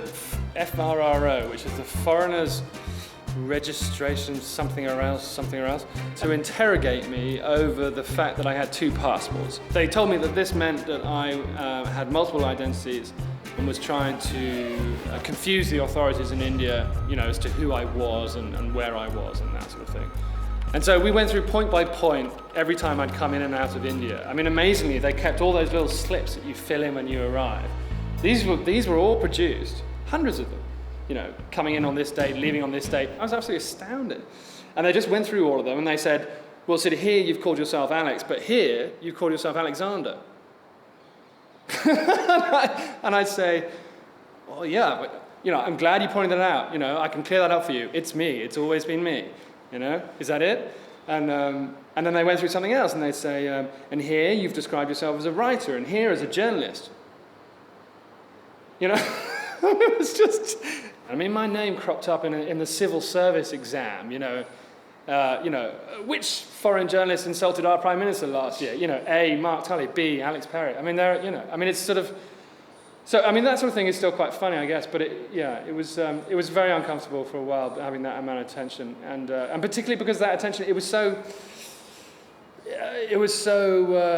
FRRO, which is the Foreigners Registration something or else, to interrogate me over the fact that I had 2 passports. They told me that this meant that I had multiple identities and was trying to confuse the authorities in India, as to who I was and where I was and that sort of thing. And so we went through point by point every time I'd come in and out of India. I mean, amazingly, they kept all those little slips that you fill in when you arrive. These were all produced, hundreds of them. Coming in on this date, leaving on this date. I was absolutely astounded. And they just went through all of them and they said, well, so here you've called yourself Alex, but here you've called yourself Alexander. And I'd say, well, yeah, but, I'm glad you pointed that out. I can clear that up for you. It's me. It's always been me. Is that it? And then they went through something else and they'd say, and here you've described yourself as a writer and here as a journalist. It was just... my name cropped up in the civil service exam, which foreign journalist insulted our Prime Minister last year? A, Mark Tully, B, Alex Perry. It's sort of... So, that sort of thing is still quite funny, I guess, but it was very uncomfortable for a while having that amount of attention, and particularly because that attention, it was so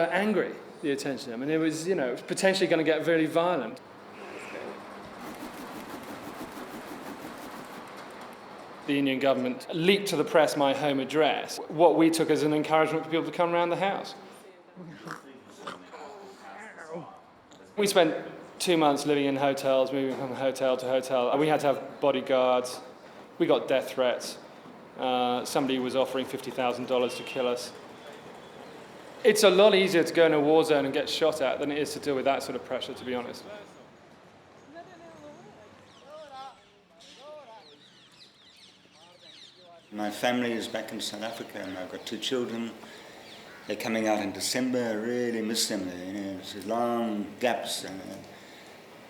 angry, the attention. It was, potentially going to get very violent. The Indian government leaked to the press my home address, what we took as an encouragement for people to come around the house. We spent 2 months living in hotels, moving from hotel to hotel. We had to have bodyguards. We got death threats. Somebody was offering $50,000 to kill us. It's a lot easier to go in a war zone and get shot at than it is to deal with that sort of pressure, to be honest. My family is back in South Africa and I've got 2 children. They're coming out in December. I really miss them. It's long gaps and it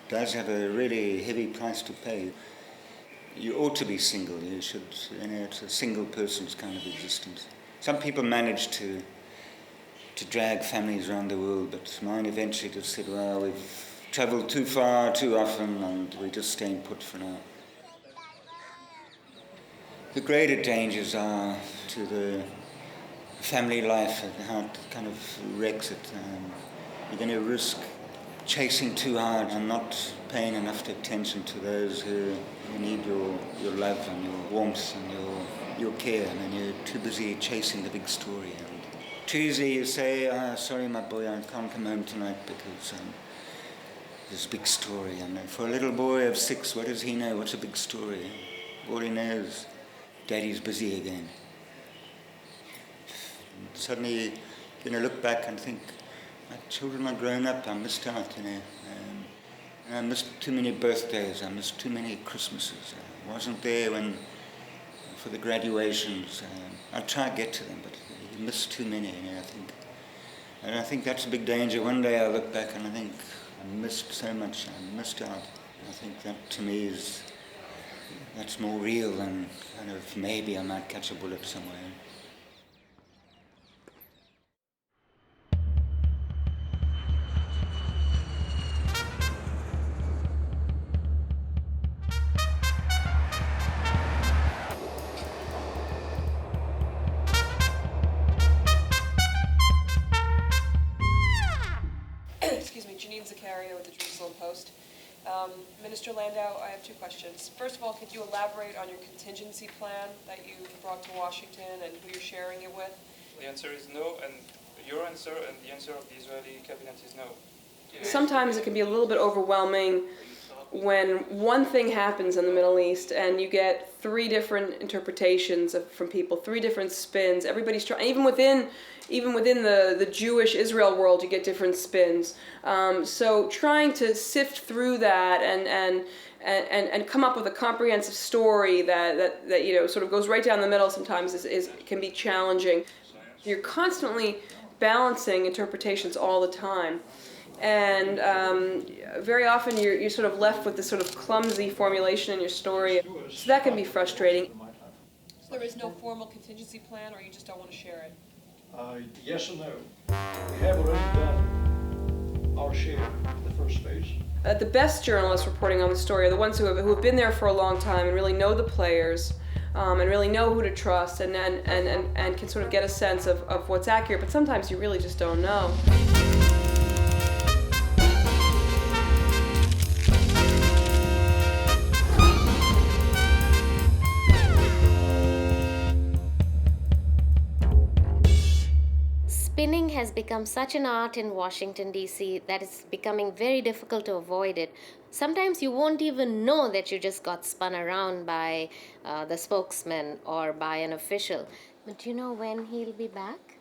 does have a really heavy price to pay. You ought to be single. You should, it's a single person's kind of existence. Some people manage to drag families around the world, but mine eventually just said, well, we've travelled too far, too often, and we're just staying put for now. The greater dangers are to the family life and how it kind of wrecks it. You're going to risk chasing too hard and not paying enough attention to those who need your love and your warmth and your care, and then you're too busy chasing the big story. And Tuesday you say, sorry my boy, I can't come home tonight because there's a big story. And for a little boy of 6, what does he know? What's a big story? All he knows, Daddy's busy again. And suddenly, look back and think, my children are grown up, I missed out, And I missed too many birthdays, I missed too many Christmases. I wasn't there for the graduations. I try to get to them, but you miss too many, I think. And I think that's a big danger. One day I look back and I think, I missed so much, I missed out. I think that to me that's more real than kind of maybe I might catch a bullet somewhere. With the Jerusalem Post. Minister Landau, I have 2 questions. First of all, could you elaborate on your contingency plan that you brought to Washington and who you're sharing it with? The answer is no, and your answer and the answer of the Israeli cabinet is no. Sometimes it can be a little bit overwhelming when one thing happens in the Middle East and you get 3 different interpretations from people, 3 different spins. Everybody's trying, even within the Jewish Israel world, you get different spins. So trying to sift through that and come up with a comprehensive story that sort of goes right down the middle sometimes can be challenging. You're constantly balancing interpretations all the time. And very often you're sort of left with this sort of clumsy formulation in your story. So that can be frustrating. So there is no formal contingency plan, or you just don't want to share it? Yes and no. We have already done our share in the first phase. The best journalists reporting on the story are the ones who have been there for a long time and really know the players, and really know who to trust, and can sort of get a sense of what's accurate. But sometimes you really just don't know. Spinning has become such an art in Washington, D.C. that it's becoming very difficult to avoid it. Sometimes you won't even know that you just got spun around by the spokesman or by an official. But do you know when he'll be back?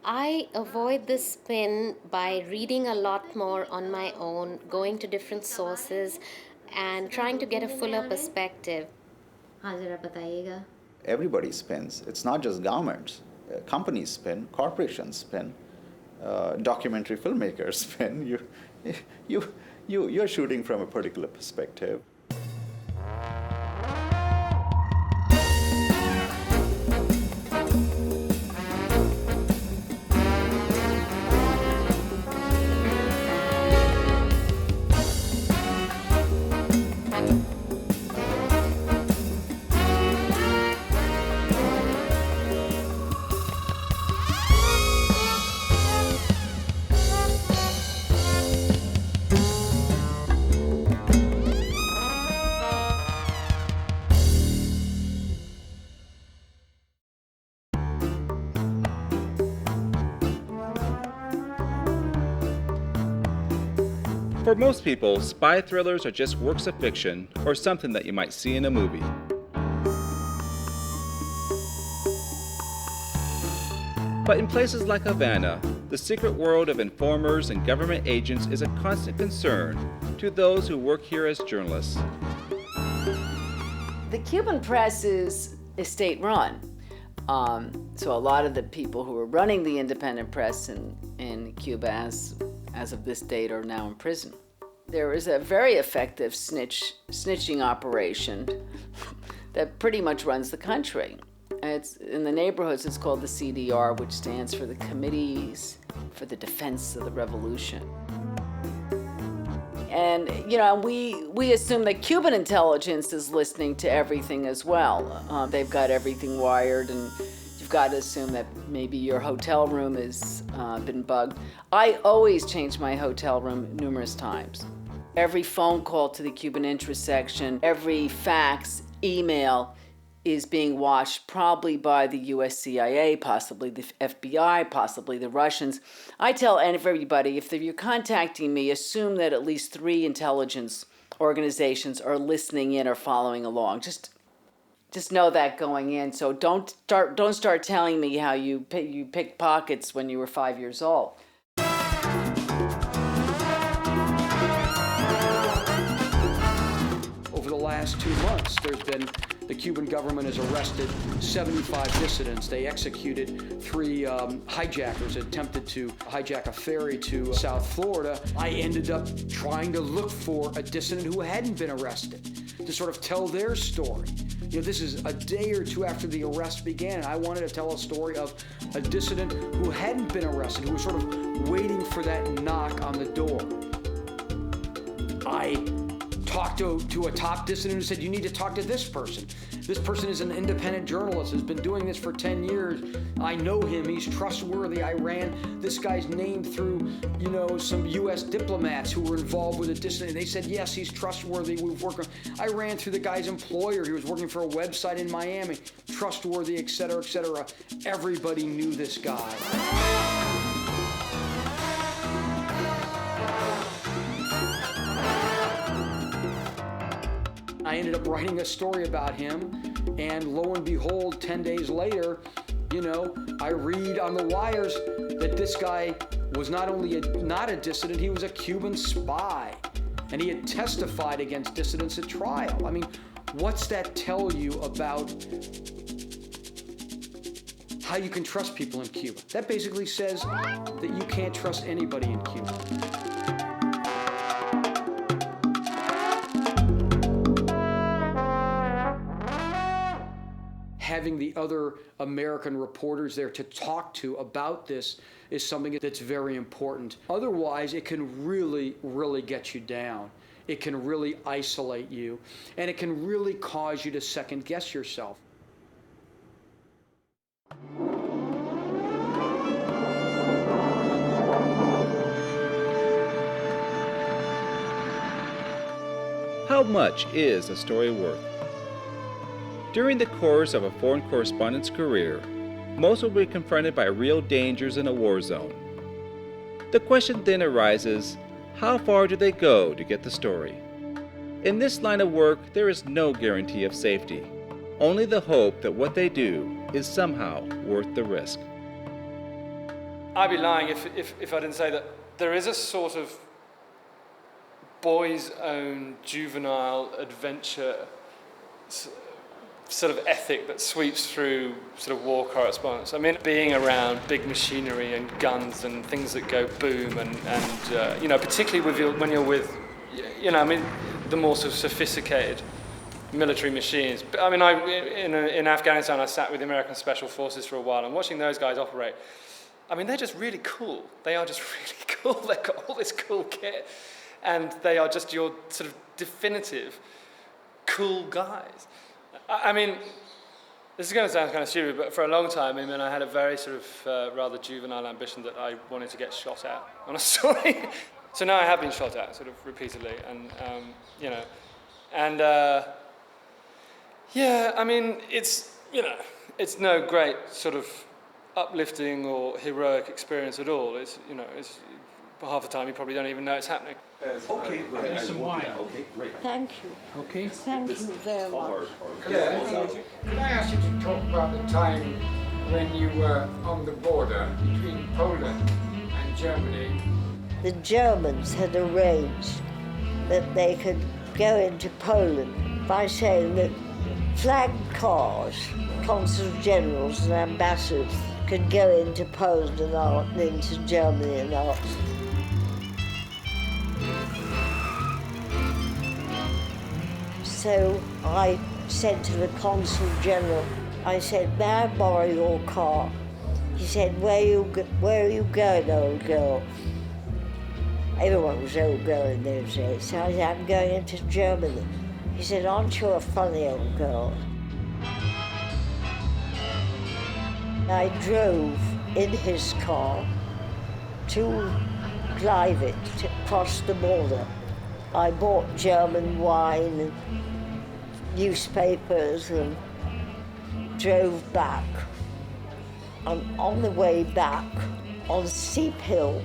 I avoid this spin by reading a lot more on my own, going to different sources, and trying to get a fuller perspective. Everybody spins. It's not just governments. Companies spin, corporations spin, documentary filmmakers spin. You're shooting from a particular perspective. For most people, spy thrillers are just works of fiction or something that you might see in a movie. But in places like Havana, the secret world of informers and government agents is a constant concern to those who work here as journalists. The Cuban press is state-run. So a lot of the people who were running the independent press in Cuba as of this date are now in prison. There is a very effective snitching operation that pretty much runs the country. It's in the neighborhoods, it's called the CDR, which stands for the Committees for the Defense of the Revolution. And, you know, we assume that Cuban intelligence is listening to everything as well. They've got everything wired, and you've got to assume that maybe your hotel room has been bugged. I always change my hotel room numerous times. Every phone call to the Cuban interest section, every fax, email is being watched probably by the US CIA, possibly the FBI, possibly the Russians. I tell everybody, if you're contacting me, assume that at least 3 intelligence organizations are listening in or following along. Just know that going in. So don't start telling me how you picked pockets when you were 5 years old. Over the last 2 months, the Cuban government has arrested 75 dissidents. They executed 3 hijackers, attempted to hijack a ferry to South Florida. I ended up trying to look for a dissident who hadn't been arrested to sort of tell their story. You know, this is a day or 2 after the arrest began, and I wanted to tell a story of a dissident who hadn't been arrested, who was sort of waiting for that knock on the door. I talked to a top dissident who said, you need to talk to this person. This person is an independent journalist, has been doing this for 10 years. I know him, he's trustworthy. I ran this guy's name through, you know, some US diplomats who were involved with a dissident. They said, yes, he's trustworthy, we've worked on. I ran through the guy's employer, he was working for a website in Miami, trustworthy, et cetera, et cetera. Everybody knew this guy. I ended up writing a story about him, and lo and behold, 10 days later, you know, I read on the wires that this guy was not only not a dissident, he was a Cuban spy, and he had testified against dissidents at trial. I mean, what's that tell you about how you can trust people in Cuba. That basically says that you can't trust anybody in Cuba. Having the other American reporters there to talk to about this is something that's very important. Otherwise, it can really, really get you down. It can really isolate you, and it can really cause you to second guess yourself. How much is a story worth? During the course of a foreign correspondent's career, most will be confronted by real dangers in a war zone. The question then arises, how far do they go to get the story? In this line of work, there is no guarantee of safety, only the hope that what they do is somehow worth the risk. I'd be lying if I didn't say that there is a sort of boys' own juvenile adventure sort of ethic that sweeps through sort of war correspondence. I mean, being around big machinery and guns and things that go boom and you know, particularly when you're with, you know, I mean, the more sort of sophisticated military machines. I mean, in Afghanistan, I sat with the American Special Forces for a while, and watching those guys operate, I mean, they're just really cool. They are just really cool. They've got all this cool kit, and they are just your sort of definitive cool guys. I mean, this is going to sound kind of stupid, but for a long time, I mean, I had a very sort of rather juvenile ambition that I wanted to get shot at on a story. So now I have been shot at sort of repeatedly, and you know, and yeah, I mean, it's, you know, it's no great sort of uplifting or heroic experience at all. It's, you know, it's half the time you probably don't even know it's happening. Okay, there's some wine. Okay, great. Thank you. Okay. Thank you very much. Yeah. Could I ask you to talk about the time when you were on the border between Poland and Germany? The Germans had arranged that they could go into Poland by saying that flag cars, consul generals and ambassadors could go into Poland and into Germany and out. So I said to the consul general, I said, may I borrow your car? He said, where are you going, old girl? Everyone was old girl in those days. So I said, I'm going into Germany. He said, aren't you a funny old girl? I drove in his car to Gleiwitz, to cross the border. I bought German wine and newspapers and drove back. And on the way back, on Steep Hill,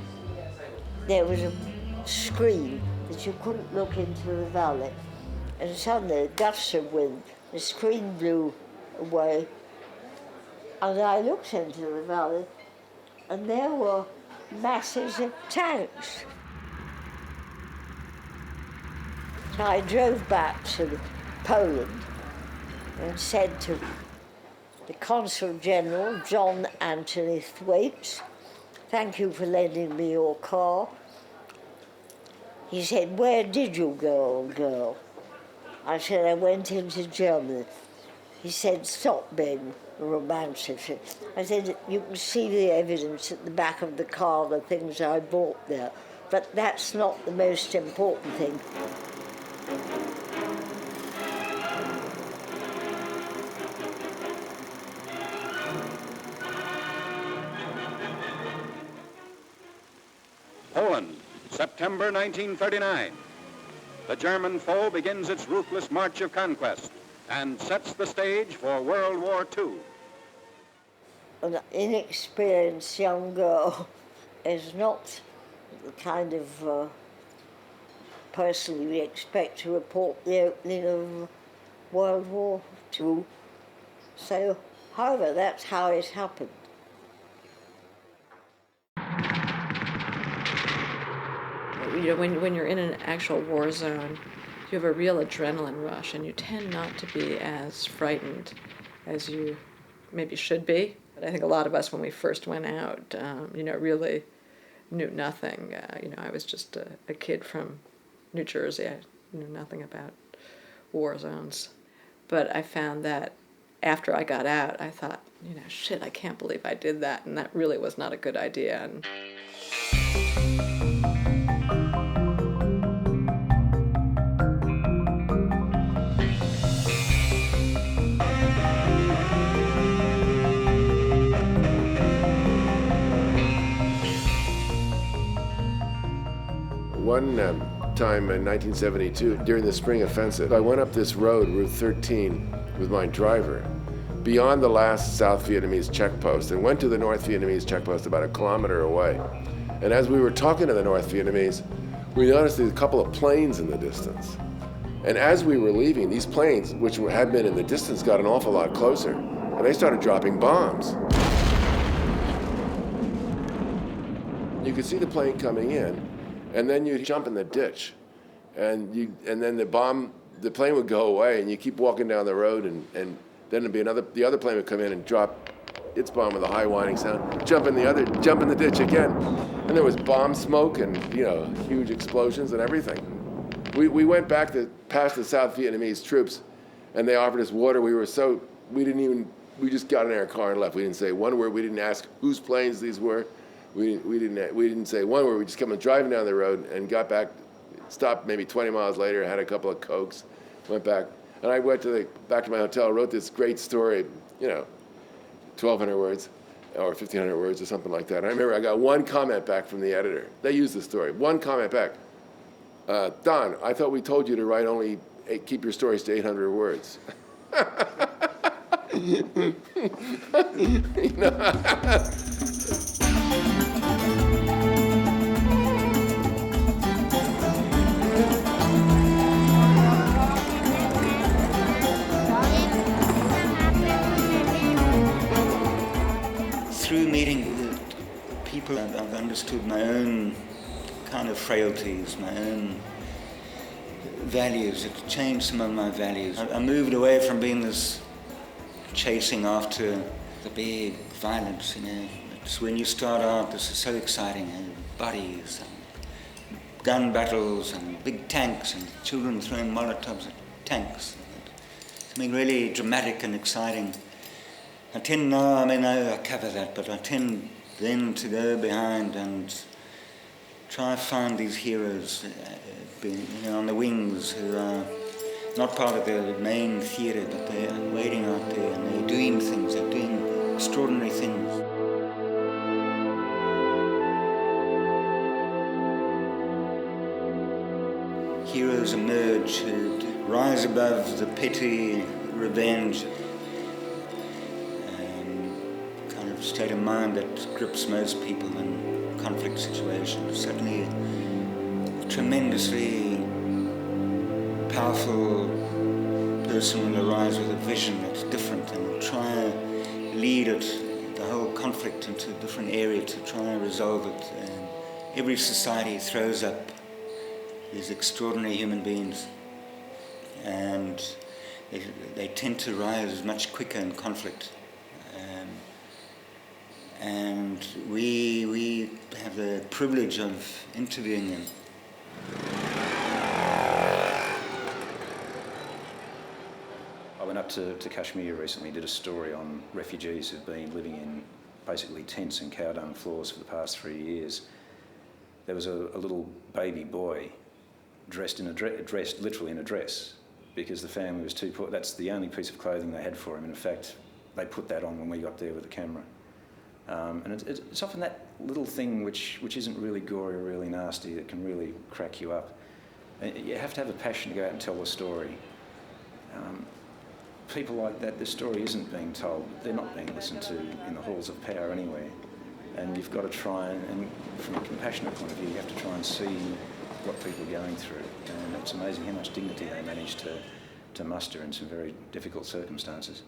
there was a screen that you couldn't look into the valley. And suddenly, a gust of wind, the screen blew away. And I looked into the valley, and there were masses of tanks. So I drove back to Poland and said to the Consul General, John Anthony Thwaites, thank you for lending me your car. He said, where did you go, old girl? I said, I went into Germany. He said, stop being romantic. I said, you can see the evidence at the back of the car, the things I bought there, but that's not the most important thing. Poland, September 1939. The German foe begins its ruthless march of conquest and sets the stage for World War II. An inexperienced young girl is not the kind of person we expect to report the opening of World War II. So, however, that's how it happened. You know, when you're in an actual war zone, you have a real adrenaline rush, and you tend not to be as frightened as you maybe should be. But I think a lot of us, when we first went out, really knew nothing. I was just a kid from New Jersey. I knew nothing about war zones. But I found that after I got out, I thought, shit, I can't believe I did that. And that really was not a good idea. And one time in 1972, during the Spring Offensive, I went up this road, Route 13, with my driver, beyond the last South Vietnamese checkpost, and went to the North Vietnamese checkpost about a kilometer away. And as we were talking to the North Vietnamese, we noticed there's a couple of planes in the distance. And as we were leaving, these planes, which had been in the distance, got an awful lot closer, and they started dropping bombs. You could see the plane coming in, and then you'd jump in the ditch, and then the plane would go away, and you keep walking down the road, and then it'd be the other plane would come in and drop its bomb with a high whining sound, jump in the ditch again, and there was bomb smoke and huge explosions and everything. We went back past the South Vietnamese troops, and they offered us water. We just got in our car and left. We didn't say one word. We didn't ask whose planes these were. We didn't say one word. We just kept driving down the road and got back, stopped maybe 20 miles later, had a couple of Cokes, went back. And I went back to my hotel, wrote this great story, 1,200 words or 1,500 words or something like that. And I remember I got one comment back from the editor. They used the story. One comment back. Don, I thought we told you to keep your stories to 800 words. Through meeting people, I've understood my own kind of frailties, my own values. It changed some of my values. I moved away from being this chasing after the big violence, It's when you start out, this is so exciting, bodies, and gun battles, and big tanks, and children throwing Molotovs at tanks. Something really dramatic and exciting. I tend now, I cover that, but I tend then to go behind and try to find these heroes on the wings who are not part of the main theatre, but they're waiting out there and they're doing things, they're doing extraordinary things. Heroes emerge who rise above the petty revenge state of mind that grips most people in conflict situations. Suddenly, a tremendously powerful person will arise with a vision that's different and will try and lead the whole conflict into a different area to try and resolve it. And every society throws up these extraordinary human beings, and they tend to rise much quicker in conflict. And we have the privilege of interviewing them. I went up to Kashmir recently, did a story on refugees who've been living in basically tents and cow dung floors for the past 3 years. There was a little baby boy dressed literally in a dress, because the family was too poor. That's the only piece of clothing they had for him. And in fact, they put that on when we got there with the camera. And it's often that little thing which isn't really gory or really nasty that can really crack you up. And you have to have a passion to go out and tell the story. People like that, the story isn't being told. They're not being listened to in the halls of power anywhere. And you've got to try and from a compassionate point of view, you have to try and see what people are going through. And it's amazing how much dignity they manage to muster in some very difficult circumstances.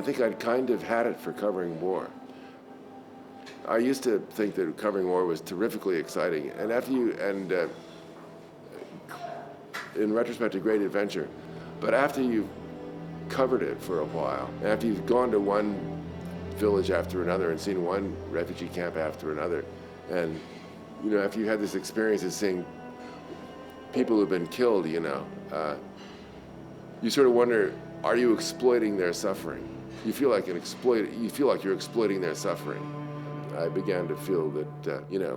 think I'd kind of had it for covering war. I used to think that covering war was terrifically exciting, and in retrospect, a great adventure. But after you've covered it for a while, after you've gone to one village after another and seen one refugee camp after another, and after you had this experience of seeing people who've been killed, you sort of wonder, are you exploiting their suffering? You feel like you're exploiting their suffering. I began to feel that,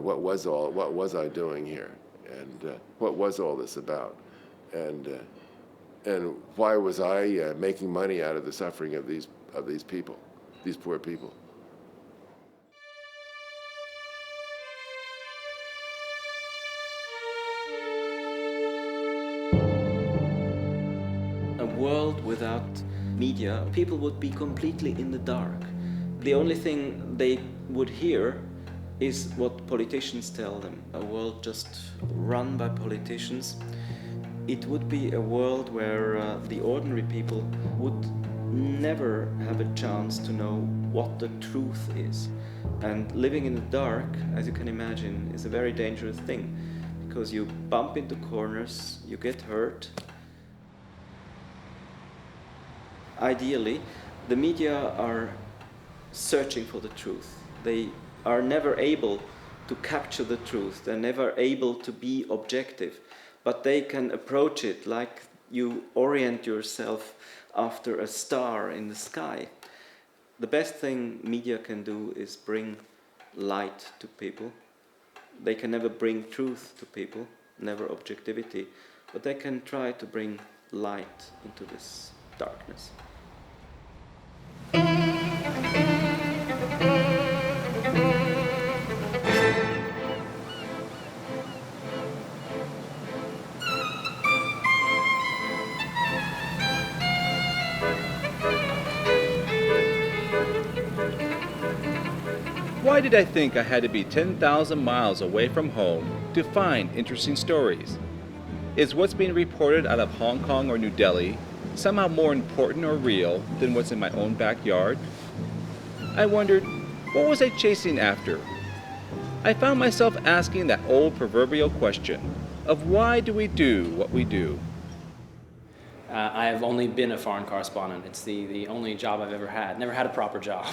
what was I doing here, and what was all this about, and why was I making money out of the suffering of these people, these poor people? A world without media, people would be completely in the dark. The only thing they would hear is what politicians tell them. A world just run by politicians. It would be a world where the ordinary people would never have a chance to know what the truth is. And living in the dark, as you can imagine, is a very dangerous thing, because you bump into corners, you get hurt. Ideally, the media are searching for the truth. They are never able to capture the truth. They're never able to be objective, but they can approach it like you orient yourself after a star in the sky. The best thing media can do is bring light to people. They can never bring truth to people, never objectivity, but they can try to bring light into this darkness. Why did I think I had to be 10,000 miles away from home to find interesting stories? Is what's being reported out of Hong Kong or New Delhi somehow more important or real than what's in my own backyard? I wondered, what was I chasing after? I found myself asking that old proverbial question of why do we do what we do? I have only been a foreign correspondent. It's the only job I've ever had. Never had a proper job.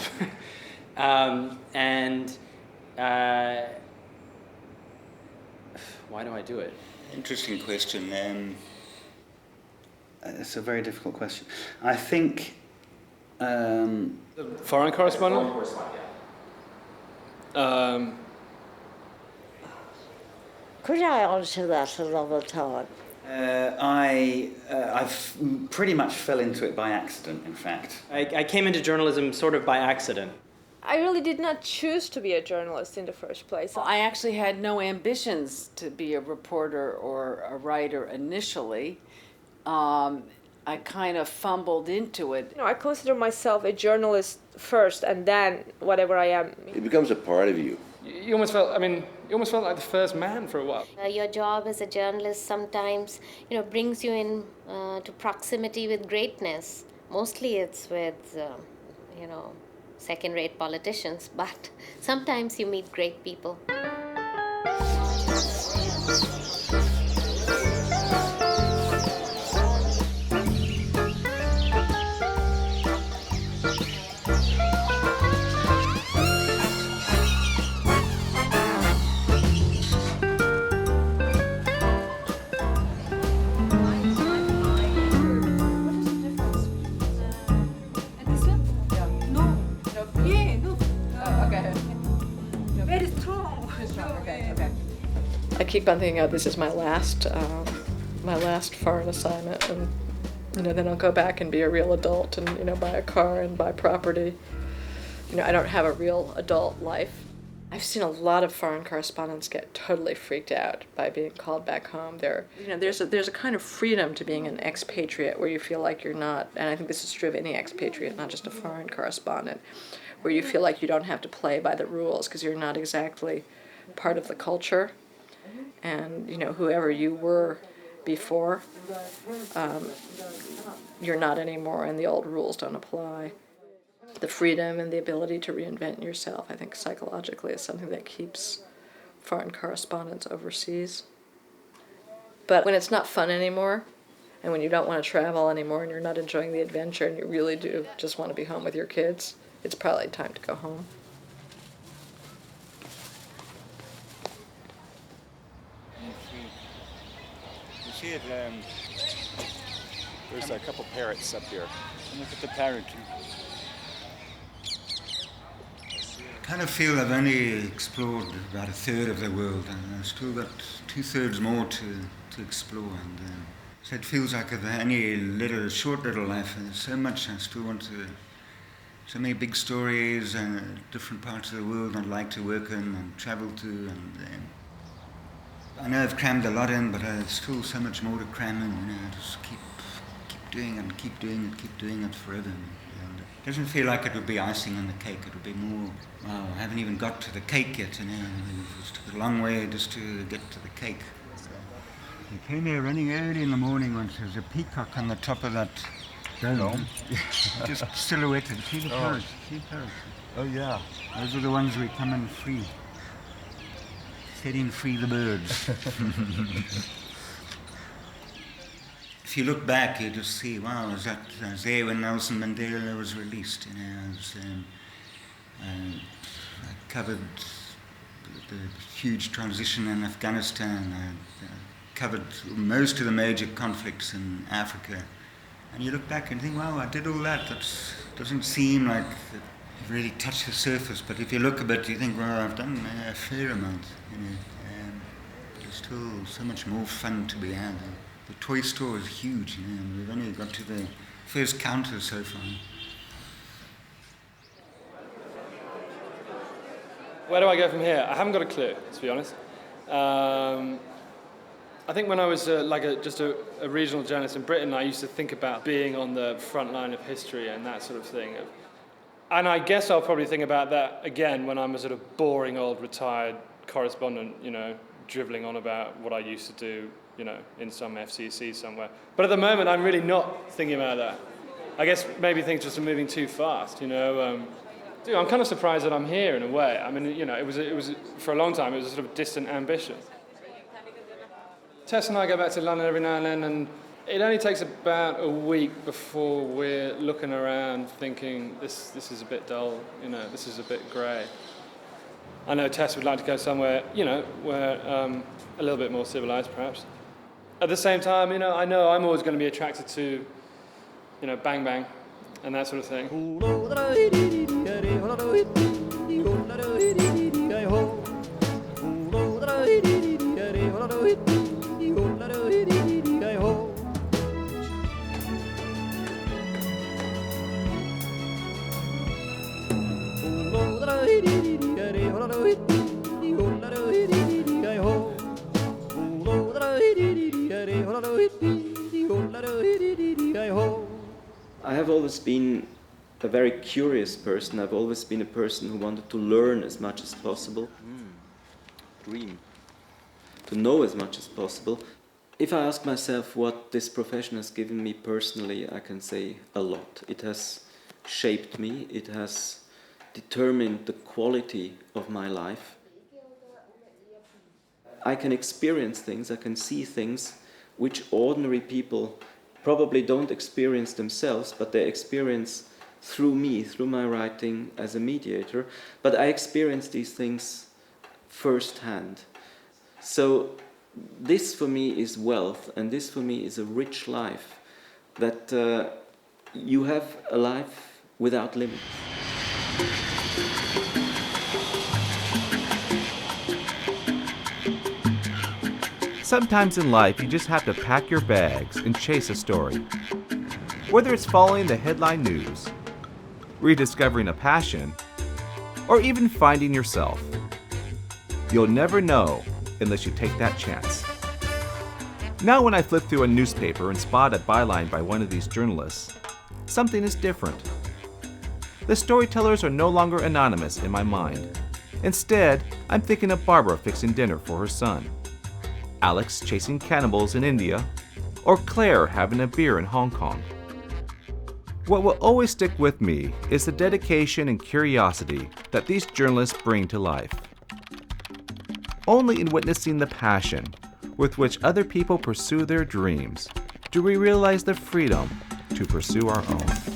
Why do I do it? Interesting question. It's a very difficult question. I think... The foreign correspondent? Foreign correspondent, yeah. Could I answer that another time? I've pretty much fell into it by accident, in fact. I came into journalism sort of by accident. I really did not choose to be a journalist in the first place. I actually had no ambitions to be a reporter or a writer initially. I kind of fumbled into it. I consider myself a journalist first, and then whatever I am. It becomes a part of you. You almost felt like the first man for a while. Your job as a journalist sometimes, brings you in to proximity with greatness. Mostly it's with, second-rate politicians, but sometimes you meet great people. I keep on thinking, this is my last foreign assignment, and then I'll go back and be a real adult, and buy a car and buy property. I don't have a real adult life. I've seen a lot of foreign correspondents get totally freaked out by being called back home. There's a kind of freedom to being an expatriate where you feel like you're not, and I think this is true of any expatriate, not just a foreign correspondent, where you feel like you don't have to play by the rules because you're not exactly part of the culture. And, whoever you were before, you're not anymore, and the old rules don't apply. The freedom and the ability to reinvent yourself, I think psychologically, is something that keeps foreign correspondents overseas. But when it's not fun anymore, and when you don't want to travel anymore and you're not enjoying the adventure and you really do just want to be home with your kids, it's probably time to go home. You see it, there's a couple parrots up here. Look at the parrot. I kind of feel I've only explored about a third of the world, and I've still got 2/3 more to explore. And so it feels like I've only a short little life. There's so much I still want to. So many big stories and different parts of the world I'd like to work in and travel to. And I know I've crammed a lot in, but there's still so much more to cram in. You know, just keep doing and keep doing it forever. And it doesn't feel like it would be icing on the cake. It would be more. Wow, I haven't even got to the cake yet. You know, it took a long way just to get to the cake. We came here running early in the morning once. There was a peacock on the top of that dome. Just silhouetted. See the parrots? See parrots? Oh yeah. Those are the ones we come in free. Setting free the birds. If you look back, you just see, wow, I was there when Nelson Mandela was released. You know, I covered the huge transition in Afghanistan. I covered most of the major conflicts in Africa. And you look back and think, wow, I did all that. That doesn't seem like it really touched the surface. But if you look a bit, you think, well, I've done a fair amount. You know, there's still so much more fun to be had. The toy store is huge, you know, and we've only got to the first counter so far. Where do I go from here? I haven't got a clue, to be honest. I think when I was just a regional journalist in Britain, I used to think about being on the front line of history and that sort of thing. And I guess I'll probably think about that again when I'm a sort of boring old retired correspondent, you know, drivelling on about what I used to do, you know, in some FCC somewhere. But at the moment, I'm really not thinking about that. I guess maybe things just are moving too fast, you know. I'm kind of surprised that I'm here in a way. I mean, you know, it was for a long time, it was a sort of distant ambition. Tess and I go back to London every now and then, and it only takes about a week before we're looking around thinking, this is a bit dull, you know, this is a bit grey. I know Tess would like to go somewhere, you know, where a little bit more civilised, perhaps. At the same time, you know I'm always going to be attracted to, you know, bang bang and that sort of thing. I have always been a very curious person. I've always been a person who wanted to learn as much as possible. Dream. To know as much as possible. If I ask myself what this profession has given me personally, I can say a lot. It has shaped me. It has determined the quality of my life. I can experience things, I can see things which ordinary people probably don't experience themselves, but they experience through me, through my writing as a mediator. But I experience these things firsthand. So this for me is wealth, and this for me is a rich life, that you have a life without limits. Sometimes in life, you just have to pack your bags and chase a story. Whether it's following the headline news, rediscovering a passion, or even finding yourself. You'll never know unless you take that chance. Now when I flip through a newspaper and spot a byline by one of these journalists, something is different. The storytellers are no longer anonymous in my mind. Instead, I'm thinking of Barbara fixing dinner for her son, Alex chasing cannibals in India, or Claire having a beer in Hong Kong. What will always stick with me is the dedication and curiosity that these journalists bring to life. Only in witnessing the passion with which other people pursue their dreams do we realize the freedom to pursue our own.